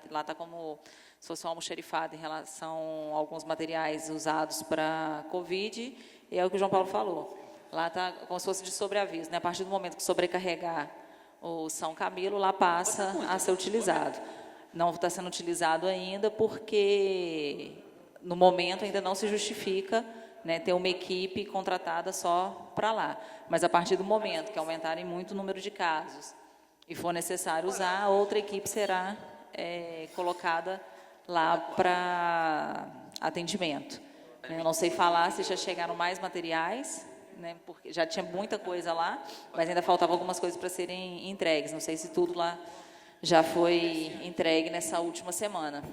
Lá está como se fosse um almoxerifado em relação a alguns materiais usados para Covid, e é o que o João Paulo falou. Lá está como se fosse de sobreaviso, né? A partir do momento que sobrecarregar o São Camilo, lá passa a ser utilizado. Não está sendo utilizado ainda porque, no momento, ainda não se justifica, né, ter uma equipe contratada só para lá. Mas, a partir do momento que aumentarem muito o número de casos e for necessário usar, outra equipe será colocada lá para atendimento. Eu não sei falar se já chegaram mais materiais, né, porque já tinha muita coisa lá, mas ainda faltavam algumas coisas para serem entregues. Não sei se tudo lá já foi entregue nessa última semana,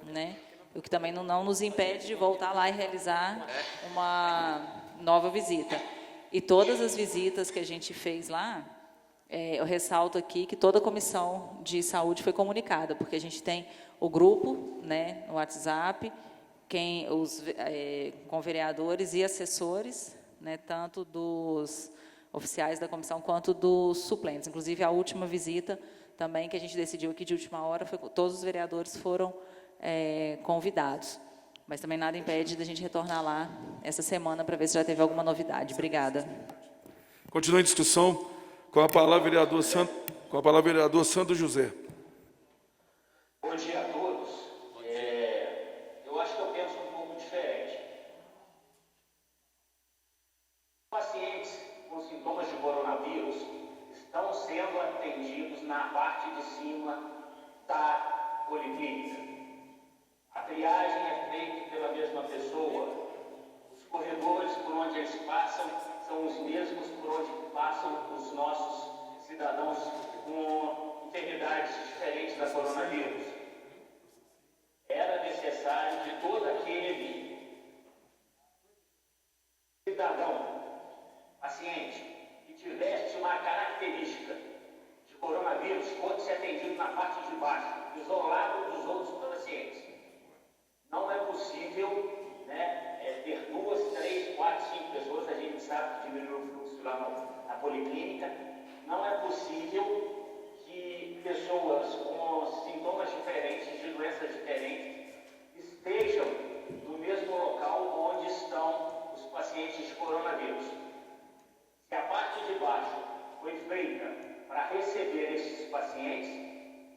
né? O que também não nos impede de voltar lá e realizar uma nova visita. E todas as visitas que a gente fez lá, eu ressalto aqui que toda a comissão de saúde foi comunicada, porque a gente tem o grupo, né, no WhatsApp, com vereadores e assessores, né, tanto dos oficiais da comissão quanto dos suplentes. Inclusive, a última visita também, que a gente decidiu aqui de última hora, todos os vereadores foram convidados. Mas também nada impede da gente retornar lá essa semana para ver se já teve alguma novidade. Obrigada. Continua em discussão. Com a palavra, vereador Sandro José. Bom dia a todos. Eu acho que eu penso um pouco diferente. Pacientes com sintomas de coronavírus estão sendo atendidos na parte de cima da policlínica. A triagem é feita pela mesma pessoa. Os corredores por onde eles passam são os mesmos por onde passam os nossos cidadãos com enfermidades diferentes da coronavírus. Era necessário que todo aquele cidadão, paciente, que tivesse uma característica de coronavírus fosse atendido na parte de baixo, isolado dos outros pacientes. Não é possível, né, ter 2, 3, 4, 5 pessoas, a gente sabe que diminuiu o fluxo lá na policlínica. Não é possível que que pessoas com sintomas diferentes, de doenças diferentes, estejam no mesmo local onde estão os pacientes de coronavírus. Se a parte de baixo foi feita para receber esses pacientes,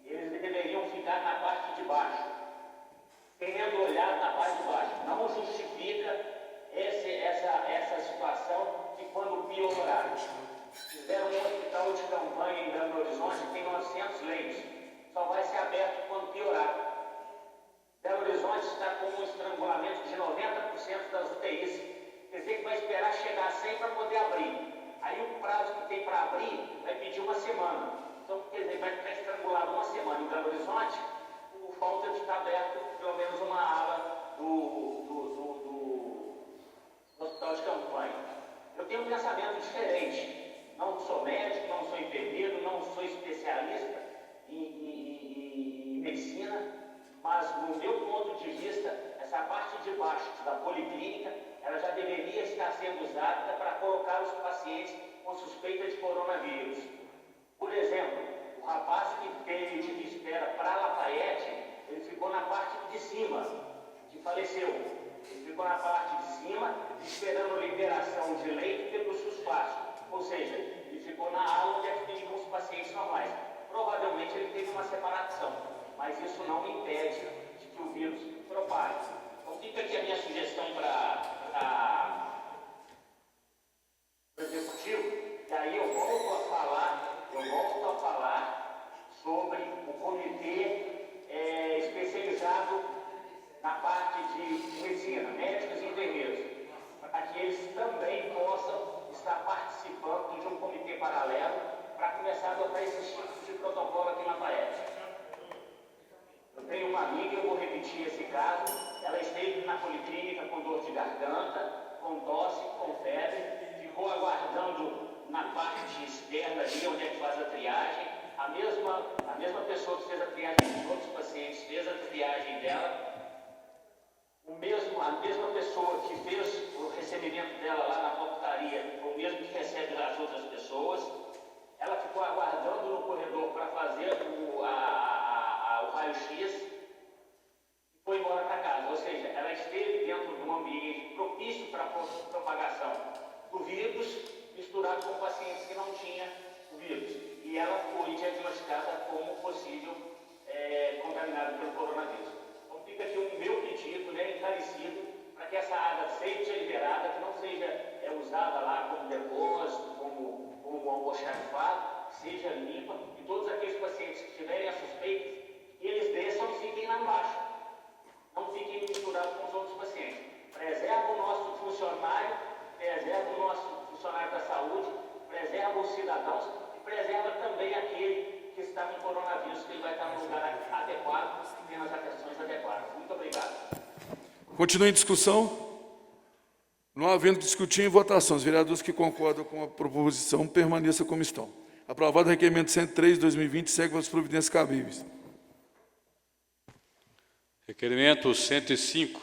eles deveriam ficar na parte de baixo, tendo olhado na parte de baixo. Não justifica essa situação de quando piorar. Fizeram um hospital de campanha em Belo Horizonte que tem 900 leitos. Só vai ser aberto quando piorar. Belo Horizonte está com um estrangulamento de 90% das UTIs. Quer dizer que vai esperar chegar a 100 para poder abrir. Aí o prazo que tem para abrir vai pedir uma semana. Então, quer dizer, vai ficar estrangulado uma semana em Belo Horizonte, por falta de estar aberto pelo menos uma ala do hospital de campanha. Eu tenho um pensamento diferente. Não sou médico, não sou enfermeiro, não sou especialista em medicina, mas, no meu ponto de vista, essa parte de baixo da policlínica, ela já deveria estar sendo usada para colocar os pacientes com suspeita de coronavírus. Por exemplo, o rapaz que veio de espera para Lafayette, ele ficou na parte de cima, que faleceu. Ele ficou na parte de cima, esperando liberação de leito pelo SUS-Fácil. Ou seja, ele ficou na ala onde é que tem os pacientes normais. Provavelmente ele teve uma separação, mas isso não impede de que o vírus propague. Então fica aqui a minha sugestão para o Executivo, e aí eu volto a falar sobre o comitê especializado na parte de medicina, médicos e enfermeiros, para que eles também possam estar participando de um comitê paralelo para começar a adotar esse tipo de protocolo aqui na Lafayette. Eu tenho uma amiga, eu vou repetir esse caso, ela esteve na policlínica com dor de garganta, com tosse, com febre, ficou aguardando na parte externa ali, onde é que faz a triagem. A mesma pessoa que fez a triagem de todos os pacientes fez a triagem dela. A mesma pessoa que fez o recebimento dela lá na portaria, o mesmo que recebe as outras pessoas, ela ficou aguardando no corredor para fazer o raio-x e foi embora para casa. Ou seja, ela esteve dentro de um ambiente propício para a propagação do vírus, misturado com pacientes que não tinham o vírus. E ela foi diagnosticada como possível contaminada pelo coronavírus. Então fica aqui o meu pedido, encarecido, para que essa água seja liberada, que não seja usada lá como depósito, como almoxarifado, seja limpa, e todos aqueles pacientes que tiverem a suspeita, eles desçam e fiquem lá embaixo. Não fiquem misturados com os outros pacientes. Preserva o nosso funcionário, preserva o nosso funcionário da saúde, preserva os cidadãos e preserva também aquele que está com coronavírus, que ele vai estar no lugar adequado e tendo as atenções adequadas. Muito obrigado. Continua em discussão. Não havendo que discutir em votação, os vereadores que concordam com a proposição permaneçam como estão. Aprovado o requerimento 103 de 2020, segue as providências cabíveis. Requerimento 105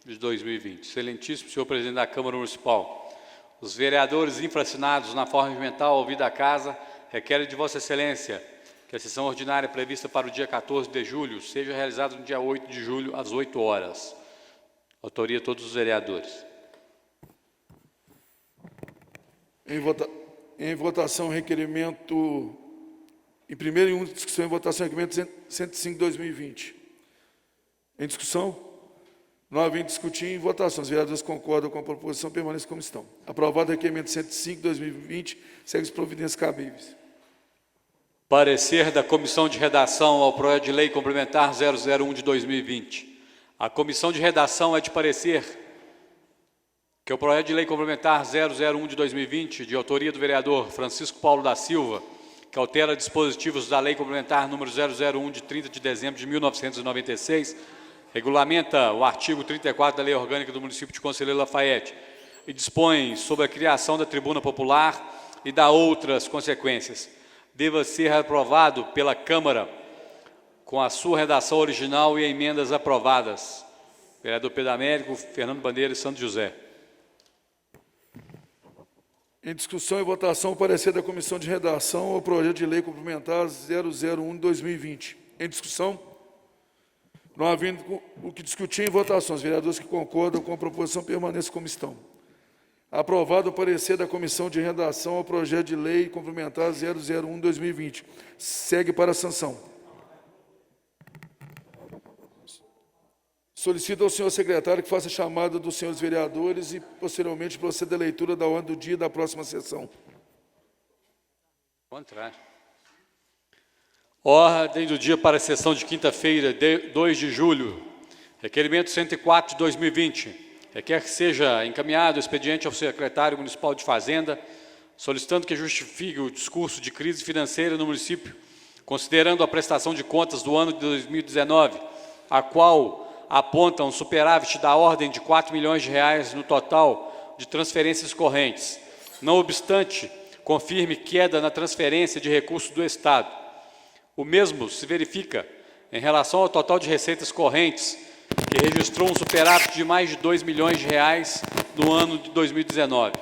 de 2020. Excelentíssimo senhor presidente da Câmara Municipal, os vereadores infracinados na forma regimental ouvida a casa requerem de Vossa Excelência que a sessão ordinária prevista para o dia 14 de julho seja realizada no dia 8 de julho, às 8 horas. Autoria de todos os vereadores. Em votação, requerimento... Em primeira e única discussão, em votação, requerimento 105 de 2020. Em discussão? Não havendo discutir, em votação. Os vereadores concordam com a proposição, permaneçam como estão. Aprovado o requerimento 105 de 2020, segue as providências cabíveis. Parecer da Comissão de Redação ao Projeto de Lei Complementar 001 de 2020. A Comissão de Redação é de parecer que o Projeto de Lei Complementar 001 de 2020, de autoria do vereador Francisco Paulo da Silva, que altera dispositivos da Lei Complementar número 001 de 30 de dezembro de 1996, regulamenta o artigo 34 da Lei Orgânica do Município de Conselheiro Lafayette e dispõe sobre a criação da Tribuna Popular e dá outras consequências. Deva ser aprovado pela Câmara com a sua redação original e emendas aprovadas. Vereador Pedro Américo, Fernando Bandeira e Santo José. Em discussão e votação, o parecer da Comissão de Redação ao projeto de lei complementar 001/2020. Em discussão? Não havendo o que discutir em votação, os vereadores que concordam com a proposição permaneçam como estão. Aprovado o parecer da Comissão de Redação ao projeto de lei complementar 001/2020. Segue para a sanção. Solicito ao senhor secretário que faça a chamada dos senhores vereadores e, posteriormente, proceda à leitura da ordem do dia da próxima sessão. Contrário. Ordem do dia para a sessão de quinta-feira, 2 de julho. Requerimento 104 de 2020. Requer que seja encaminhado o expediente ao secretário municipal de Fazenda, solicitando que justifique o discurso de crise financeira no município, considerando a prestação de contas do ano de 2019, a qual aponta um superávit da ordem de R$ 4 milhões no total de transferências correntes. Não obstante, confirme queda na transferência de recursos do Estado. O mesmo se verifica em relação ao total de receitas correntes, que registrou um superávit de mais de R$ 2 milhões no ano de 2019.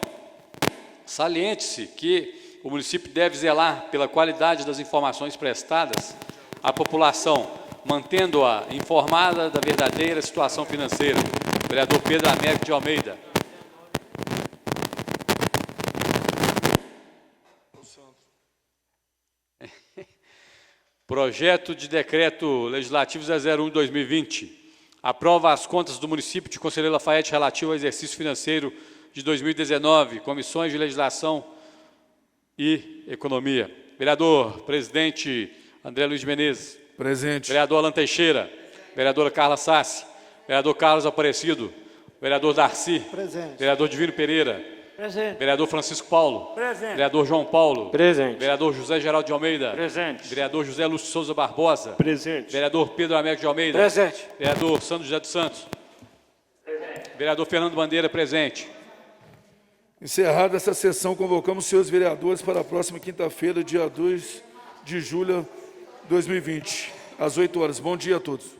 Saliente-se que o município deve zelar pela qualidade das informações prestadas à população, mantendo-a informada da verdadeira situação financeira. Vereador Pedro Américo de Almeida. Projeto de Decreto Legislativo 001/2020. Aprova as contas do município de Conselheiro Lafaiete relativo ao exercício financeiro de 2019, comissões de legislação e economia. Vereador presidente André Luiz Menezes. Presente. Vereador Alan Teixeira. Vereadora Carla Sassi. Vereador Carlos Aparecido. Vereador Darcy. Presente. Vereador Divino Pereira. Presente. Vereador Francisco Paulo. Presente. Vereador João Paulo. Presente. Vereador José Geraldo de Almeida. Presente. Vereador José Lúcio Souza Barbosa. Presente. Vereador Pedro Américo de Almeida. Presente. Vereador Sandro José dos Santos. Presente. Vereador Fernando Bandeira, presente. Encerrada essa sessão, convocamos os senhores vereadores para a próxima quinta-feira, dia 2 de julho de 2020, às 8 horas. Bom dia a todos.